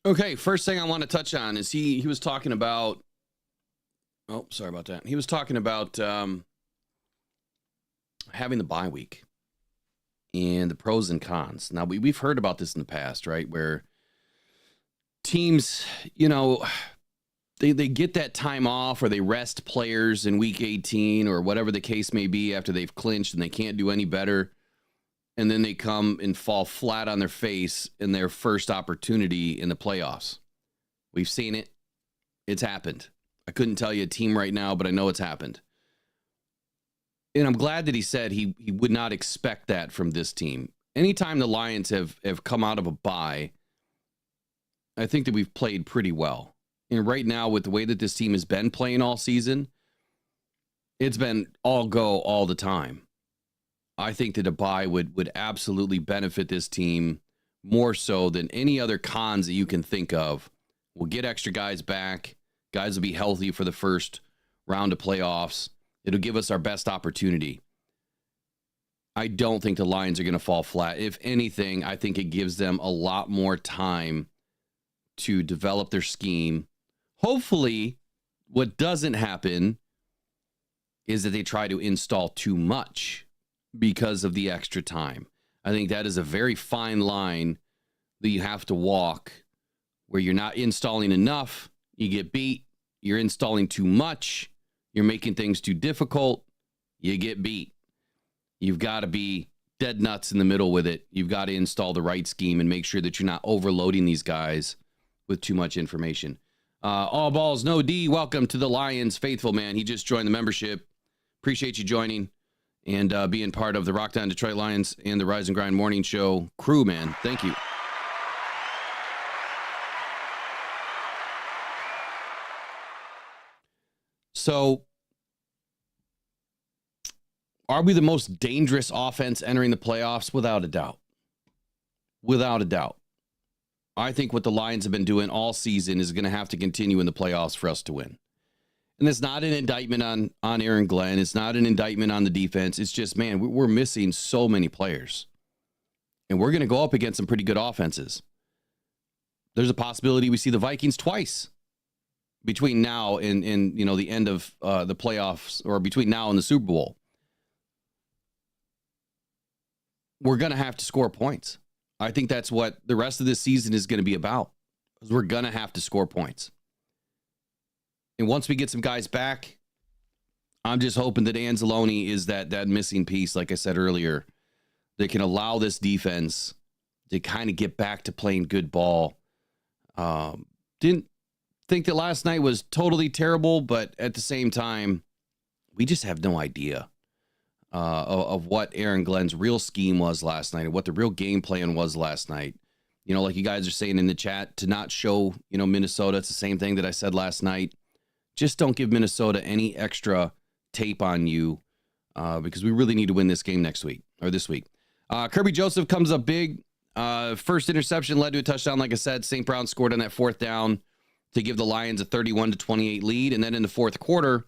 Okay, first thing I want to touch on is he was talking about. Oh, sorry about that. He was talking about having the bye week and the pros and cons. Now we've heard about this in the past, right? Where teams, they get that time off, or they rest players in week 18 or whatever the case may be after they've clinched and they can't do any better. And then they come and fall flat on their face in their first opportunity in the playoffs. We've seen it. It's happened. I couldn't tell you a team right now, but I know it's happened. And I'm glad that he said he would not expect that from this team. Anytime the Lions have come out of a bye, I think that we've played pretty well. And right now, with the way that this team has been playing all season, it's been all go all the time. I think that a bye would absolutely benefit this team more so than any other cons that you can think of. We'll get extra guys back. Guys will be healthy for the first round of playoffs. It'll give us our best opportunity. I don't think the Lions are going to fall flat. If anything, I think it gives them a lot more time to develop their scheme. Hopefully, what doesn't happen is that they try to install too much because of the extra time. I think that is a very fine line that you have to walk, where you're not installing enough, you get beat. You're installing too much, you're making things too difficult, you get beat. You've got to be dead nuts in the middle with it. You've got to install the right scheme and make sure that you're not overloading these guys with too much information. All balls, no D. Welcome to the Lions faithful, man. He just joined the membership. Appreciate you joining and being part of the Rock Down Detroit Lions and the Rise and Grind Morning Show crew, man. Thank you. So, are we the most dangerous offense entering the playoffs? Without a doubt. Without a doubt. I think what the Lions have been doing all season is going to have to continue in the playoffs for us to win. And it's not an indictment on Aaron Glenn. It's not an indictment on the defense. It's just, man, we're missing so many players. And we're going to go up against some pretty good offenses. There's a possibility we see the Vikings twice between now and the end of the playoffs, or between now and the Super Bowl. We're going to have to score points. I think that's what the rest of this season is going to be about, because we're going to have to score points. And once we get some guys back, I'm just hoping that Anzalone is that missing piece, like I said earlier, that can allow this defense to kind of get back to playing good ball. Didn't think that last night was totally terrible, but at the same time, we just have no idea of what Aaron Glenn's real scheme was last night and what the real game plan was last night. You know, like you guys are saying in the chat, to not show, Minnesota, it's the same thing that I said last night. Just don't give Minnesota any extra tape on you, because we really need to win this game this week. Kirby Joseph comes up big. First interception led to a touchdown. Like I said, St. Brown scored on that fourth down to give the Lions a 31-28 lead. And then in the fourth quarter,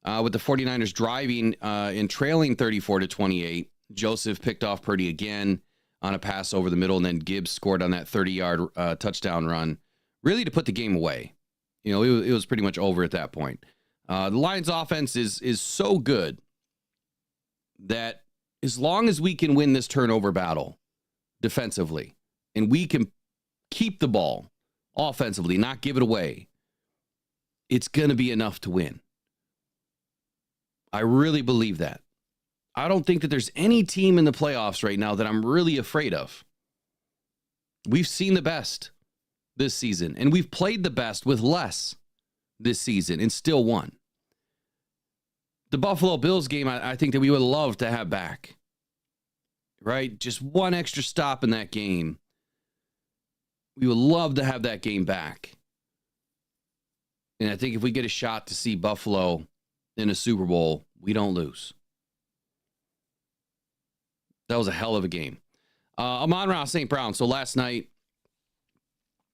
with the 49ers driving and trailing 34-28, Joseph picked off Purdy again on a pass over the middle, and then Gibbs scored on that 30-yard touchdown run, really to put the game away. It was pretty much over at that point. The Lions offense is so good that as long as we can win this turnover battle defensively, and we can keep the ball offensively, not give it away, it's going to be enough to win. I really believe that. I don't think that there's any team in the playoffs right now that I'm really afraid of. We've seen the best this season, and we've played the best with less this season and still won. The Buffalo Bills game, I think that we would love to have back, right? Just one extra stop in that game. We would love to have that game back. And I think if we get a shot to see Buffalo in a Super Bowl, we don't lose. That was a hell of a game. Amon-Ra St. Brown. So last night,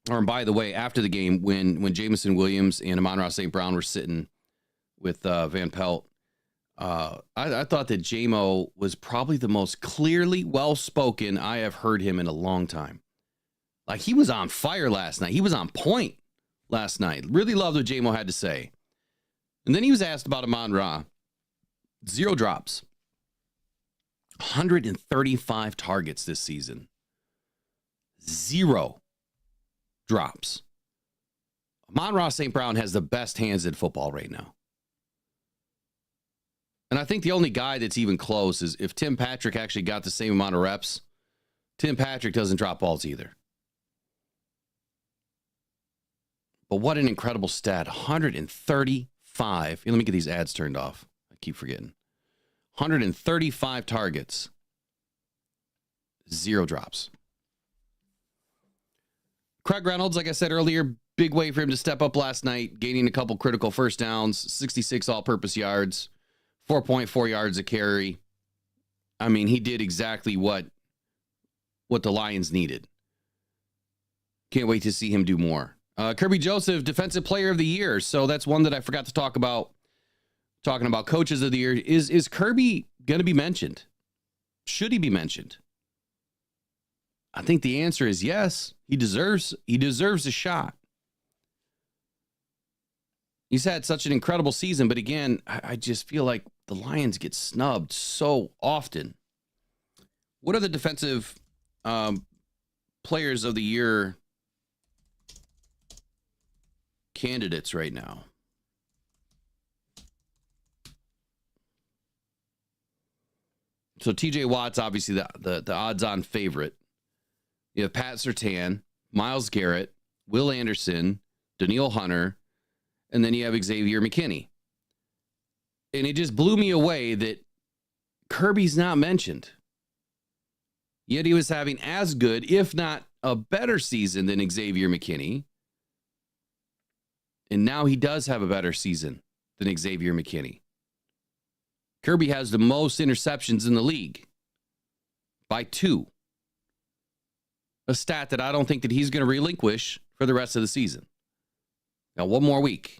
or by the way, after the game, when Jameson Williams and Amon-Ra St. Brown were sitting with Van Pelt, I thought that J-Mo was probably the most clearly well-spoken I have heard him in a long time. Like, he was on fire last night. He was on point last night. Really loved what J-Mo had to say. And then he was asked about Amon-Ra. 0 drops. 135 targets this season. 0 drops. Amon-Ra St. Brown has the best hands in football right now. And I think the only guy that's even close is if Tim Patrick actually got the same amount of reps. Tim Patrick doesn't drop balls either. But what an incredible stat. 135. Let me get these ads turned off. I keep forgetting. 135 targets. 0 drops. Craig Reynolds, like I said earlier, big way for him to step up last night, gaining a couple critical first downs, 66 all-purpose yards, 4.4 yards a carry. I mean, he did exactly what the Lions needed. Can't wait to see him do more. Kirby Joseph, Defensive Player of the Year. So that's one that I forgot to talk about. Talking about Coaches of the Year. Is Kirby going to be mentioned? Should he be mentioned? I think the answer is yes. He deserves a shot. He's had such an incredible season, but again, I just feel like the Lions get snubbed so often. What are the Defensive Players of the Year candidates right now? So TJ Watt's obviously the odds-on favorite. You have Pat Surtain, Myles Garrett, Will Anderson, Daniil Hunter, and then you have Xavier McKinney. And it just blew me away that Kirby's not mentioned. Yet he was having as good, if not a better season than Xavier McKinney. And now he does have a better season than Xavier McKinney. Kirby has the most interceptions in the league by 2. A stat that I don't think that he's going to relinquish for the rest of the season. Now, one more week.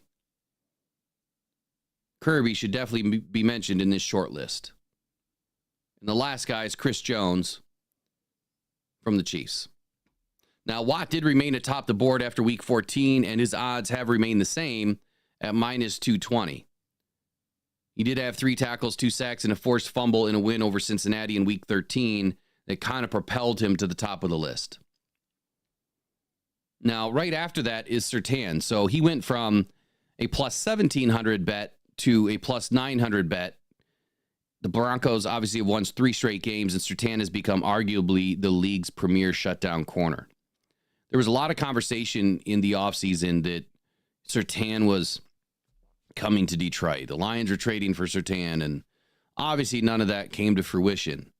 Kirby should definitely be mentioned in this short list. And the last guy is Chris Jones from the Chiefs. Now, Watt did remain atop the board after week 14, and his odds have remained the same at minus 220. He did have 3 tackles, 2 sacks, and a forced fumble in a win over Cincinnati in week 13 that kind of propelled him to the top of the list. Now, right after that is Surtain. So he went from a plus 1,700 bet to a plus 900 bet. The Broncos obviously have won 3 straight games, and Surtain has become arguably the league's premier shutdown corner. There was a lot of conversation in the offseason that Surtain was coming to Detroit. The Lions were trading for Surtain, and obviously none of that came to fruition.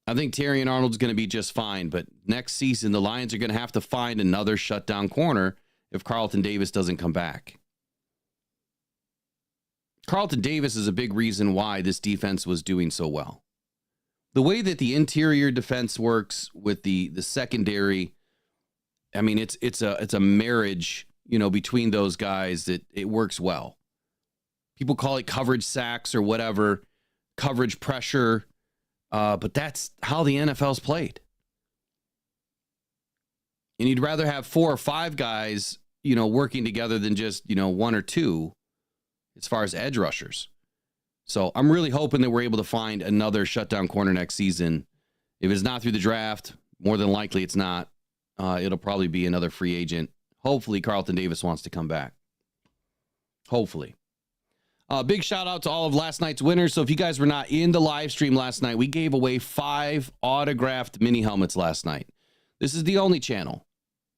I think Terrion Arnold's going to be just fine, but next season the Lions are going to have to find another shutdown corner if Carlton Davis doesn't come back. Carlton Davis is a big reason why this defense was doing so well. The way that the interior defense works with the secondary, I mean, it's a marriage, between those guys that it works well. People call it coverage sacks or whatever, coverage pressure, but that's how the NFL's played. And you'd rather have 4 or 5 guys, working together than just, 1 or 2 as far as edge rushers. So I'm really hoping that we're able to find another shutdown corner next season. If it's not through the draft, more than likely it's not. It'll probably be another free agent. Hopefully Carlton Davis wants to come back. Hopefully. Big shout out to all of last night's winners. So if you guys were not in the live stream last night, we gave away 5 autographed mini helmets last night. This is the only channel,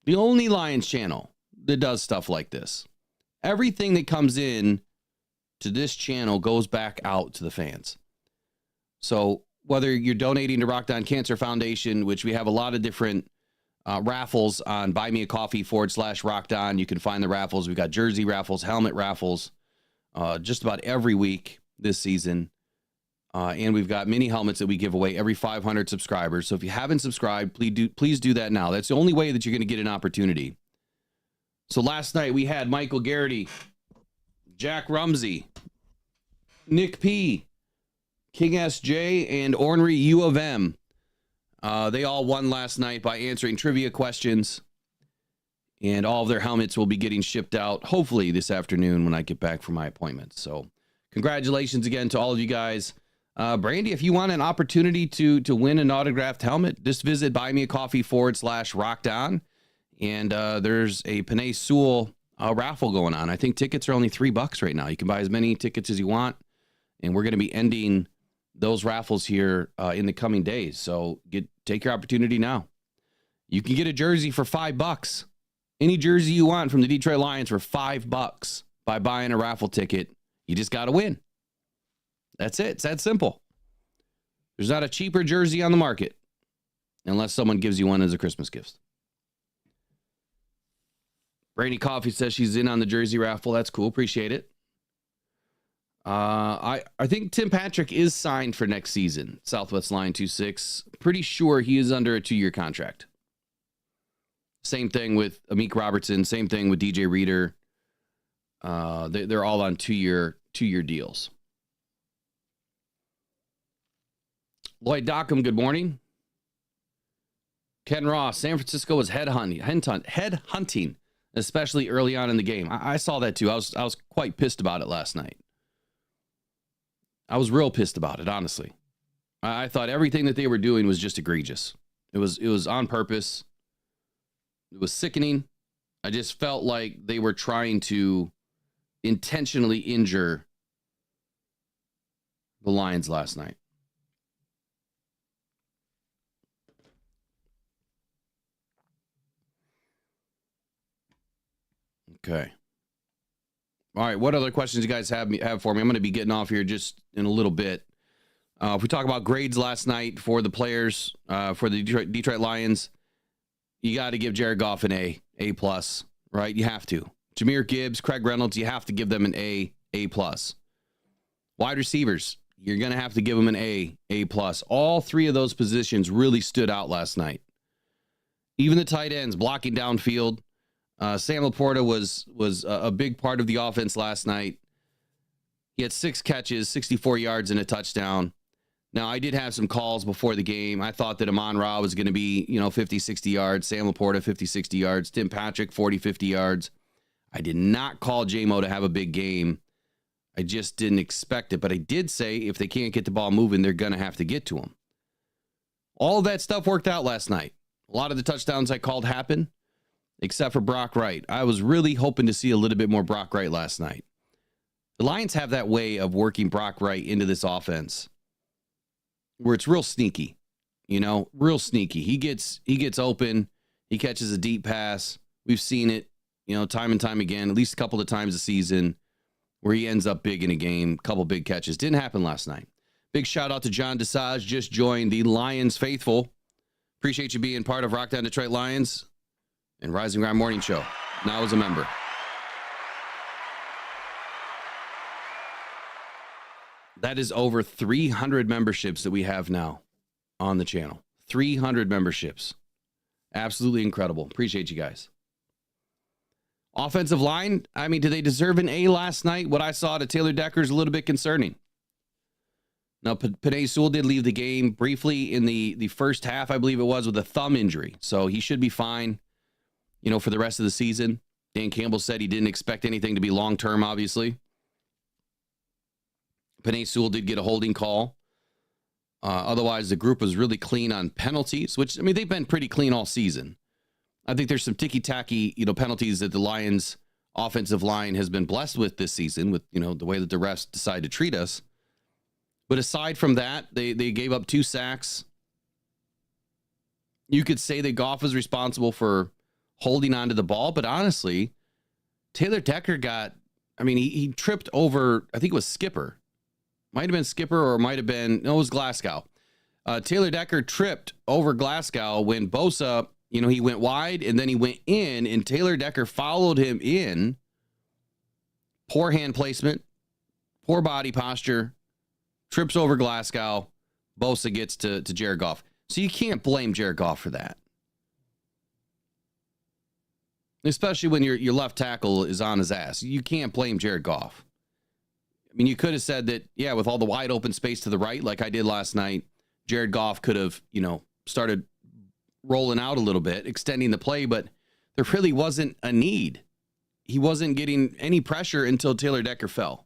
the only Lions channel that does stuff like this. Everything that comes in to this channel goes back out to the fans. So whether you're donating to Rock Down Cancer Foundation, which we have a lot of different raffles on buymeacoffee.com/rockdown. You can find the raffles. We've got jersey raffles, helmet raffles, just about every week this season. And we've got mini helmets that we give away every 500 subscribers. So if you haven't subscribed, please do that now. That's the only way that you're going to get an opportunity. So last night we had Michael Garrity, Jack Rumsey, Nick P, King SJ, and Ornery U of M. They all won last night by answering trivia questions. And all of their helmets will be getting shipped out, hopefully this afternoon when I get back from my appointment. So congratulations again to all of you guys. Brandy, if you want an opportunity to win an autographed helmet, just visit buymeacoffee.com/rockdown. And there's a Panay Sewell raffle going on. I think tickets are only $3 right now. You can buy as many tickets as you want. And we're going to be ending those raffles here in the coming days. So take your opportunity now. You can get a jersey for $5. Any jersey you want from the Detroit Lions for $5 by buying a raffle ticket. You just got to win. That's it. It's that simple. There's not a cheaper jersey on the market unless someone gives you one as a Christmas gift. Brandy Coffee says she's in on the jersey raffle. That's cool. Appreciate it. I think Tim Patrick is signed for next season. Southwest Line 26. Pretty sure he is under a 2-year contract. Same thing with Amik Robertson. Same thing with DJ Reader. They're all on 2-year deals. Lloyd Dockham, good morning. Ken Ross, San Francisco was headhunting, especially early on in the game. I saw that too. I was quite pissed about it last night. I was real pissed about it, honestly. I thought everything that they were doing was just egregious. It was on purpose. It was sickening. I just felt like they were trying to intentionally injure the Lions last night. Okay. All right. What other questions you guys have for me? I'm going to be getting off here just in a little bit. If we talk about grades last night for the players, for the Detroit Lions, you got to give Jared Goff an A+, right? You have to. Jahmyr Gibbs, Craig Reynolds, you have to give them an A+. Wide receivers, you're going to have to give them an A+. All three of those positions really stood out last night. Even the tight ends blocking downfield. Sam Laporta was a big part of the offense last night. He had 6 catches, 64 yards, and a touchdown. Now, I did have some calls before the game. I thought that Amon-Ra was going to be, 50, 60 yards. Sam Laporta, 50, 60 yards. Tim Patrick, 40, 50 yards. I did not call J-Mo to have a big game. I just didn't expect it. But I did say if they can't get the ball moving, they're going to have to get to him. All of that stuff worked out last night. A lot of the touchdowns I called happened, except for Brock Wright. I was really hoping to see a little bit more Brock Wright last night. The Lions have that way of working Brock Wright into this offense where it's real sneaky, real sneaky. He gets open. He catches a deep pass. We've seen it, time and time again, at least a couple of times a season where he ends up big in a game, couple big catches. Didn't happen last night. Big shout out to John Desage, just joined the Lions faithful. Appreciate you being part of Rockdown Detroit Lions and Rising Ground Morning Show. Now as a member. That is over 300 memberships that we have now on the channel. 300 memberships. Absolutely incredible. Appreciate you guys. Offensive line, did they deserve an A last night? What I saw to Taylor Decker is a little bit concerning. Now, Penei Sewell did leave the game briefly in the first half, I believe it was, with a thumb injury. So he should be fine, for the rest of the season. Dan Campbell said he didn't expect anything to be long-term, obviously. Penei Sewell did get a holding call. Otherwise, the group was really clean on penalties, which, they've been pretty clean all season. I think there's some ticky-tacky, penalties that the Lions offensive line has been blessed with this season with, the way that the refs decide to treat us. But aside from that, they gave up 2 sacks. You could say that Goff was responsible for holding onto the ball, but honestly, Taylor Decker he tripped over, I think it was Skipper. Might have been Skipper or might have been, no, it was Glasgow. Taylor Decker tripped over Glasgow when Bosa, he went wide and then he went in and Taylor Decker followed him in. Poor hand placement, poor body posture, trips over Glasgow. Bosa gets to Jared Goff. So you can't blame Jared Goff for that. Especially when your left tackle is on his ass. You can't blame Jared Goff. You could have said that, yeah, with all the wide open space to the right, like I did last night, Jared Goff could have, started rolling out a little bit, extending the play, but there really wasn't a need. He wasn't getting any pressure until Taylor Decker fell.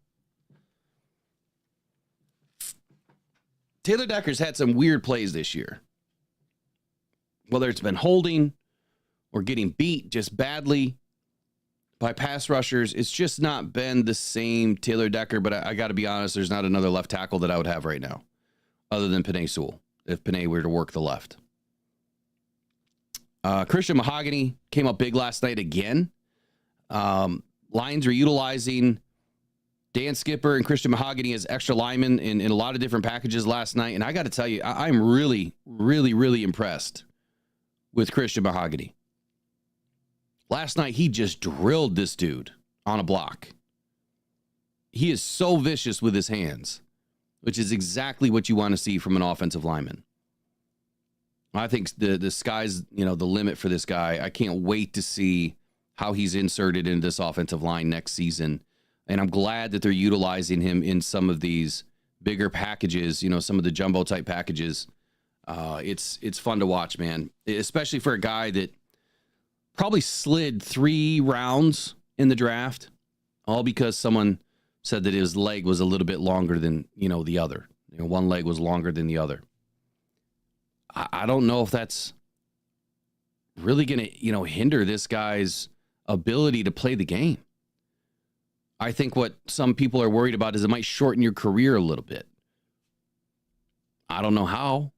Taylor Decker's had some weird plays this year. Whether it's been holding or getting beat just badly by pass rushers, it's just not been the same Taylor Decker, but I got to be honest, there's not another left tackle that I would have right now other than Penei Sewell, if Penei were to work the left. Christian Mahogany came up big last night again. Lions are utilizing Dan Skipper and Christian Mahogany as extra linemen in a lot of different packages last night, and I got to tell you, I'm really, really, really impressed with Christian Mahogany. Last night, he just drilled this dude on a block. He is so vicious with his hands, which is exactly what you want to see from an offensive lineman. I think the sky's, the limit for this guy. I can't wait to see how he's inserted into this offensive line next season. And I'm glad that they're utilizing him in some of these bigger packages, some of the jumbo type packages. It's fun to watch, man, especially for a guy that probably slid 3 rounds in the draft, all because someone said that his leg was a little bit longer than, the other. One leg was longer than the other. I don't know if that's really going to, hinder this guy's ability to play the game. I think what some people are worried about is it might shorten your career a little bit. I don't know how.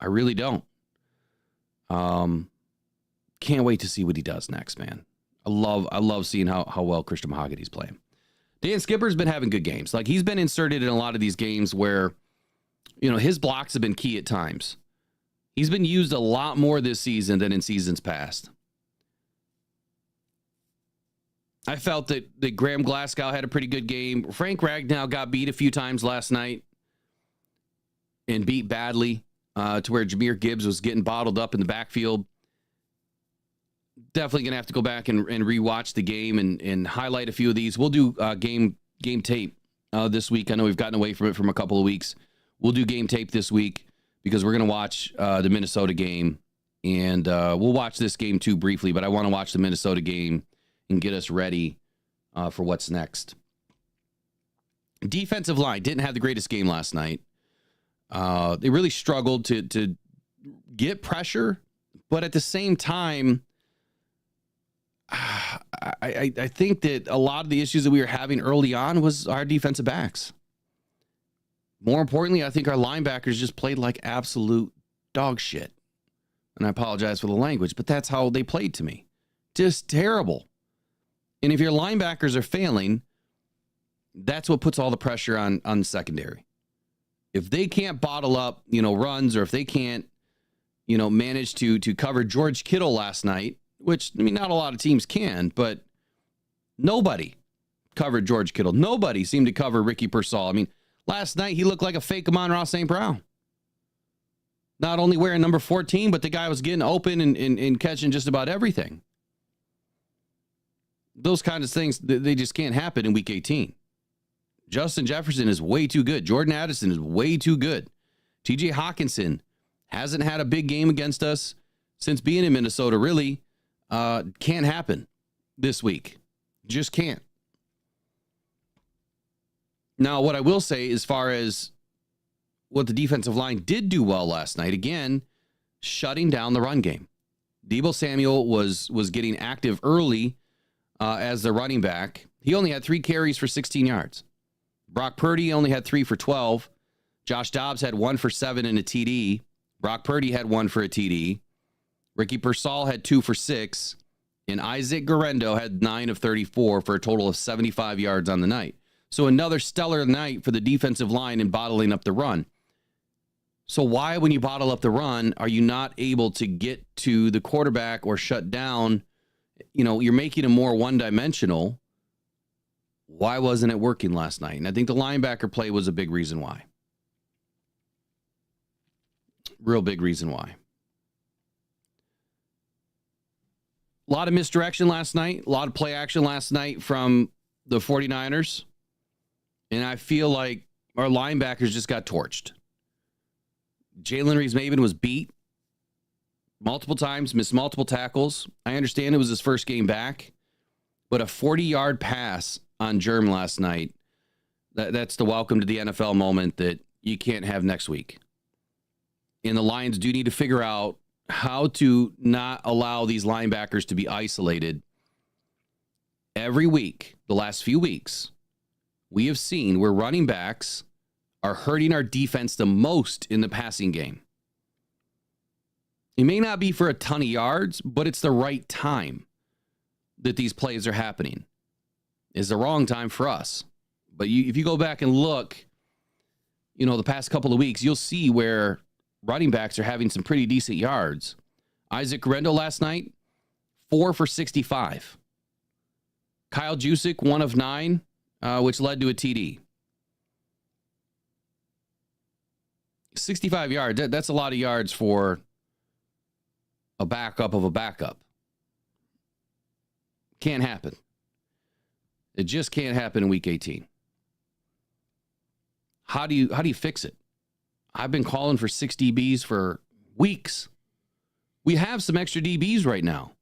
I really don't. Can't wait to see what he does next, man. I love seeing how well Christian Mahogany's playing. Dan Skipper's been having good games. Like, he's been inserted in a lot of these games where, his blocks have been key at times. He's been used a lot more this season than in seasons past. I felt that Graham Glasgow had a pretty good game. Frank Ragnow got beat a few times last night and beat badly to where Jahmyr Gibbs was getting bottled up in the backfield. Definitely going to have to go back and rewatch the game and highlight a few of these. We'll do game tape this week. I know we've gotten away from it from a couple of weeks. We'll do game tape this week because we're going to watch the Minnesota game. And we'll watch this game too briefly, but I want to watch the Minnesota game and get us ready for what's next. Defensive line didn't have the greatest game last night. They really struggled to get pressure, but at the same time, I think that a lot of the issues that we were having early on was our defensive backs. More importantly, I think our linebackers just played like absolute dog shit. And I apologize for the language, but that's how they played to me. Just terrible. And if your linebackers are failing, that's what puts all the pressure on the secondary. If they can't bottle up, runs, or if they can't, manage to cover George Kittle last night, which, not a lot of teams can, but nobody covered George Kittle. Nobody seemed to cover Ricky Pearsall. Last night he looked like a fake Amon-Ra St. Brown. Not only wearing number 14, but the guy was getting open and catching just about everything. Those kinds of things, they just can't happen in Week 18. Justin Jefferson is way too good. Jordan Addison is way too good. TJ Hawkinson hasn't had a big game against us since being in Minnesota, really. Can't happen this week. Just can't. Now, what I will say as far as what the defensive line did do well last night, again, shutting down the run game. Deebo Samuel was getting active early as the running back. He only had 3 carries for 16 yards. Brock Purdy only had 3 for 12. Josh Dobbs had 1 for 7 and a TD. Brock Purdy had 1 for a TD. Ricky Pearsall had 2 for 6. And Isaac Guerrero had 9 of 34 for a total of 75 yards on the night. So another stellar night for the defensive line in bottling up the run. So why, when you bottle up the run, are you not able to get to the quarterback or shut down? You're making him more one-dimensional. Why wasn't it working last night? And I think the linebacker play was a big reason why. Real big reason why. A lot of misdirection last night. A lot of play action last night from the 49ers. And I feel like our linebackers just got torched. Jalen Reeves-Maybin was beat multiple times, missed multiple tackles. I understand it was his first game back, but a 40-yard pass on Germ last night, that's the welcome to the NFL moment that you can't have next week. And the Lions do need to figure out how to not allow these linebackers to be isolated. Every week, the last few weeks, we have seen where running backs are hurting our defense the most in the passing game. It may not be for a ton of yards, but it's the right time that these plays are happening. It's the wrong time for us. But if you go back and look, the past couple of weeks, you'll see where running backs are having some pretty decent yards. Isaac Guerrero last night, 4 for 65. Kyle Juszczyk, 1 of 9. which led to a TD. 65 yards, that's a lot of yards for a backup of a backup. Can't happen. It just can't happen in week 18. How do you fix it? I've been calling for 6 DBs for weeks. We have some extra DBs right now.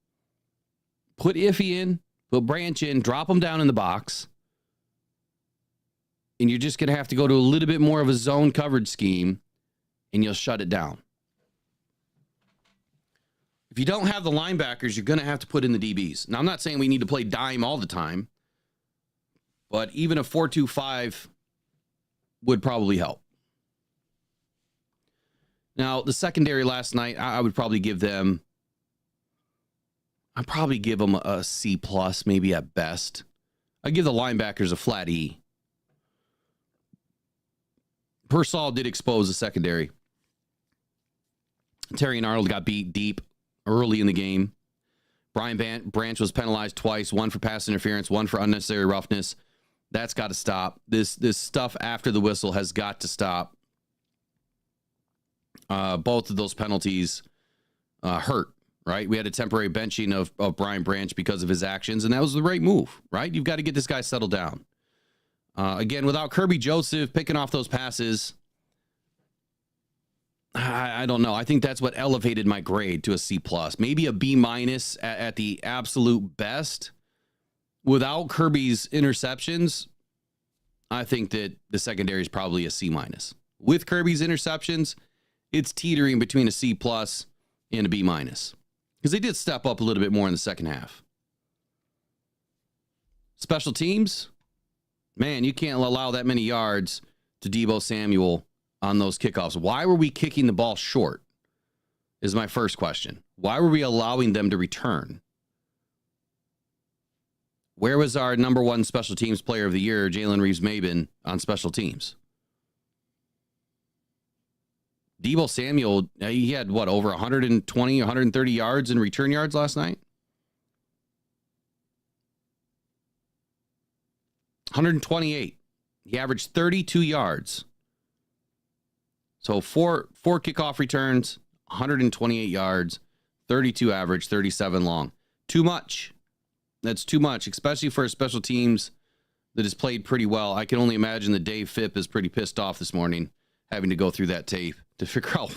Put Iffy in, put Branch in, drop them down in the box. And you're just going to have to go to a little bit more of a zone coverage scheme, and you'll shut it down. If you don't have the linebackers, you're going to have to put in the DBs. Now, I'm not saying we need to play dime all the time, but even a 4-2-5 would probably help. Now, the secondary last night, I would probably give them, a C+, maybe at best. I'd give the linebackers a flat E. Persall did expose the secondary. Terry and Arnold got beat deep early in the game. Brian Branch was penalized twice, one for pass interference, one for unnecessary roughness. That's got to stop. This stuff after the whistle has got to stop. Both of those penalties hurt, right? We had a temporary benching of Brian Branch because of his actions, and that was the right move, right? You've got to get this guy settled down. Again, without Kirby Joseph picking off those passes, I don't know. I think that's what elevated my grade to a C+, maybe a B- at the absolute best. Without Kirby's interceptions, I think that the secondary is probably a C-. With Kirby's interceptions, it's teetering between a C+ and a B-, because they did step up a little bit more in the second half. Special teams, man, you can't allow that many yards to Deebo Samuel on those kickoffs. Why were we kicking the ball short is my first question. Why were we allowing them to return? Where was our number one special teams player of the year, Jalen Reeves-Maybin, on special teams? Deebo Samuel, he had over 120, 130 yards in return yards last night? 128. He averaged 32 yards. So four kickoff returns, 128 yards, 32 average, 37 long. Too much. That's too much, especially for a special teams that has played pretty well. I can only imagine that Dave Phipp is pretty pissed off this morning, having to go through that tape to figure out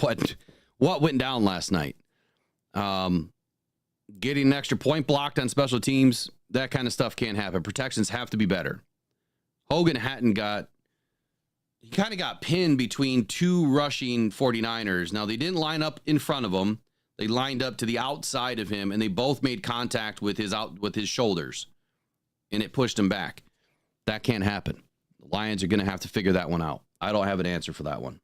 what went down last night. Getting an extra point blocked on special teams, that kind of stuff can't happen. Protections have to be better. Hogan Hatton kind of got pinned between two rushing 49ers. Now, they didn't line up in front of him. They lined up to the outside of him, and they both made contact with his shoulders, and it pushed him back. That can't happen. The Lions are going to have to figure that one out. I don't have an answer for that one.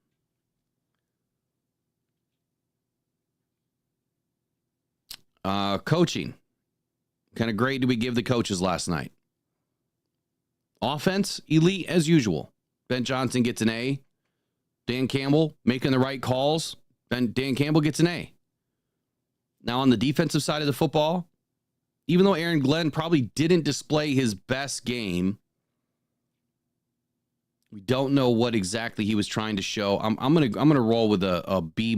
Coaching. What kind of grade do we give the coaches last night? Offense, elite as usual. Ben Johnson gets an A. Dan Campbell making the right calls. Dan Campbell gets an A. Now, on the defensive side of the football, even though Aaron Glenn probably didn't display his best game, we don't know what exactly he was trying to show. I'm gonna roll with a B-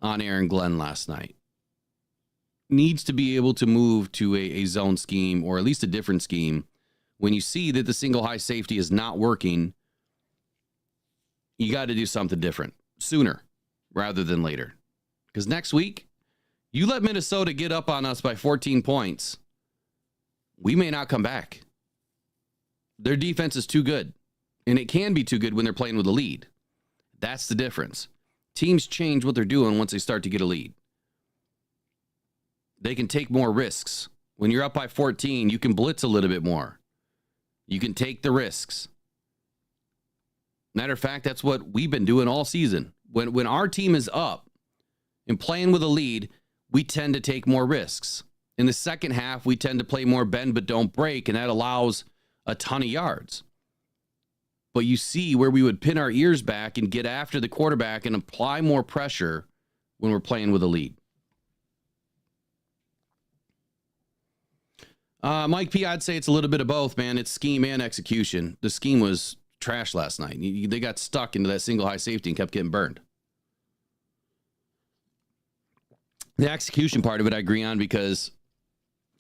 on Aaron Glenn last night. Needs to be able to move to a zone scheme, or at least a different scheme. When you see that the single high safety is not working, you got to do something different sooner rather than later. Because next week, you let Minnesota get up on us by 14 points, we may not come back. Their defense is too good, and it can be too good when they're playing with a lead. That's the difference. Teams change what they're doing once they start to get a lead. They can take more risks. When you're up by 14, you can blitz a little bit more. You can take the risks. Matter of fact, that's what we've been doing all season. When our team is up and playing with a lead, we tend to take more risks. In the second half, we tend to play more bend but don't break, and that allows a ton of yards. But you see where we would pin our ears back and get after the quarterback and apply more pressure when we're playing with a lead. Mike P, I'd say it's a little bit of both, man. It's scheme and execution. The scheme was trash last night. They got stuck into that single high safety and kept getting burned. The execution part of it, I agree on, because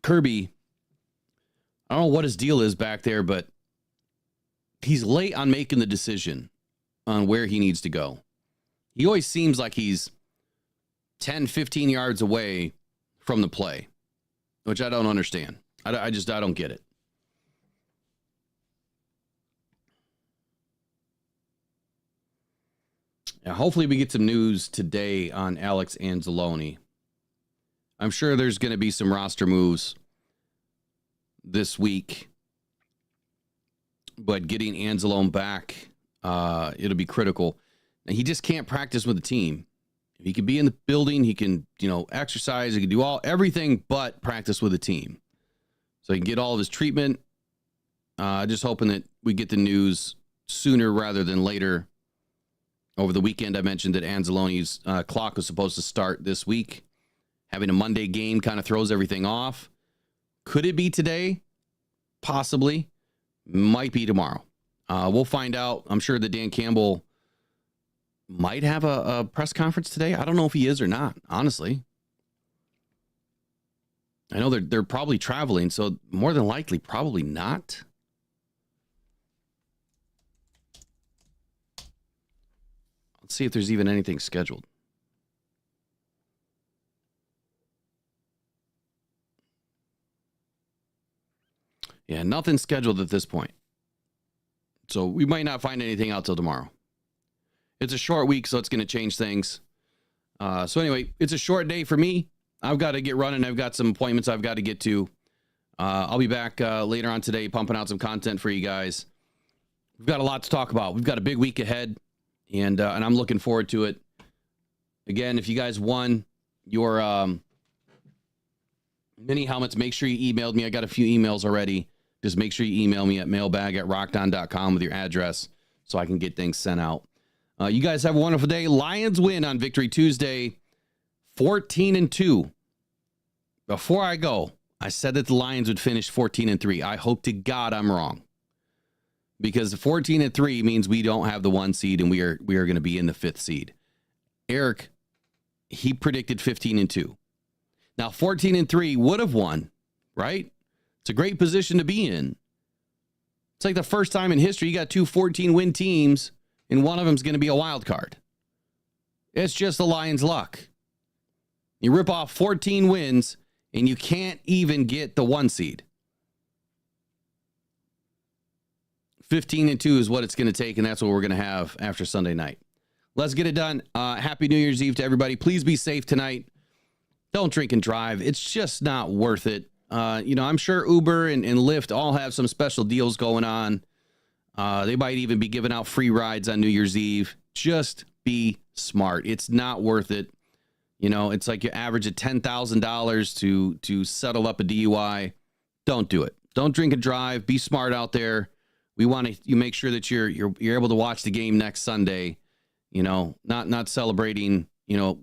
Kirby, I don't know what his deal is back there, but he's late on making the decision on where he needs to go. He always seems like he's 10, 15 yards away from the play, which I don't understand. I don't get it. Now, hopefully we get some news today on Alex Anzalone. I'm sure there's going to be some roster moves this week, but getting Anzalone back, it'll be critical. And he just can't practice with the team. He can be in the building, he can, exercise, he can do everything but practice with the team. So he can get all of his treatment. Just hoping that we get the news sooner rather than later. Over the weekend, I mentioned that Anzalone's clock was supposed to start this week. Having a Monday game kind of throws everything off. Could it be today? Possibly. Might be tomorrow. We'll find out. I'm sure that Dan Campbell might have a press conference today. I don't know if he is or not, honestly. I know they're probably traveling, so more than likely, probably not. Let's see if there's even anything scheduled. Yeah, nothing scheduled at this point. So we might not find anything out till tomorrow. It's a short week, so it's going to change things. So anyway, it's a short day for me. I've got to get running. I've got some appointments I've got to get to. I'll be back later on today pumping out some content for you guys. We've got a lot to talk about. We've got a big week ahead, and I'm looking forward to it. Again, if you guys won your mini helmets, make sure you emailed me. I got a few emails already. Just make sure you email me at mailbag@rockdown.com with your address so I can get things sent out. You guys have a wonderful day. Lions win on Victory Tuesday, 14-2. Before I go, I said that the Lions would finish 14-3. I hope to God I'm wrong, because 14-3 means we don't have the 1 seed and we are going to be in the 5th seed. Eric, he predicted 15-2. Now 14-3 would have won, right? It's a great position to be in. It's like the first time in history you got 2 14-win teams, and one of them is going to be a wild card. It's just the Lions' luck. You rip off 14 wins, and you can't even get the 1 seed. 15-2 is what it's going to take, and that's what we're going to have after Sunday night. Let's get it done. Happy New Year's Eve to everybody. Please be safe tonight. Don't drink and drive. It's just not worth it. I'm sure Uber and Lyft all have some special deals going on. They might even be giving out free rides on New Year's Eve. Just be smart. It's not worth it. It's like you average at $10,000 to settle up a DUI. Don't do it. Don't drink and drive. Be smart out there. We want to make sure that you're able to watch the game next Sunday. Not celebrating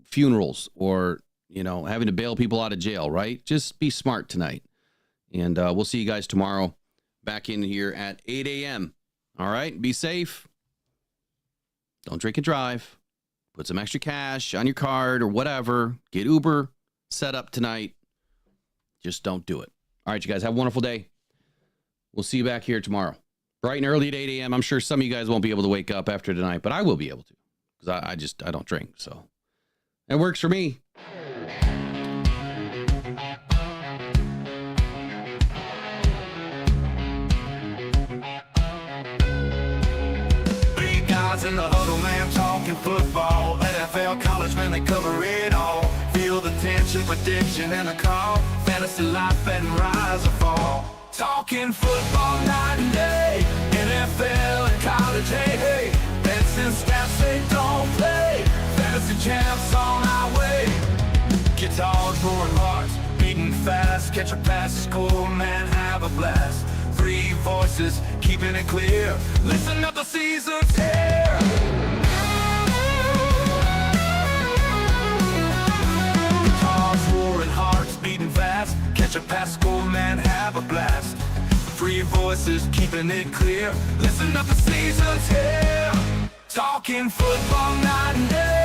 funerals or having to bail people out of jail, right? Just be smart tonight. And we'll see you guys tomorrow back in here at 8 a.m. All right? Be safe. Don't drink and drive. Put some extra cash on your card or whatever. Get Uber set up tonight. Just don't do it. All right, you guys have a wonderful day. We'll see you back here tomorrow. Bright and early at 8 a.m. I'm sure some of you guys won't be able to wake up after tonight, but I will be able to, because I don't drink. So that works for me. In the huddle, man, talking football, NFL, college, man, they cover it all. Feel the tension, prediction, and the call. Fantasy life and rise or fall. Talking football night and day. NFL and college, hey, hey. Bets and stats, they don't play. Fantasy champs on our way. Guitars, roaring hearts, beating fast. Catch a pass, score, man, have a blast. 3 voices, keeping it clear. Listen up, the season's here. Guitars, roaring hearts, beating fast. Catch a pass, score, man, have a blast. voices keeping it clear. Listen up, the season's here. Talking football night and day.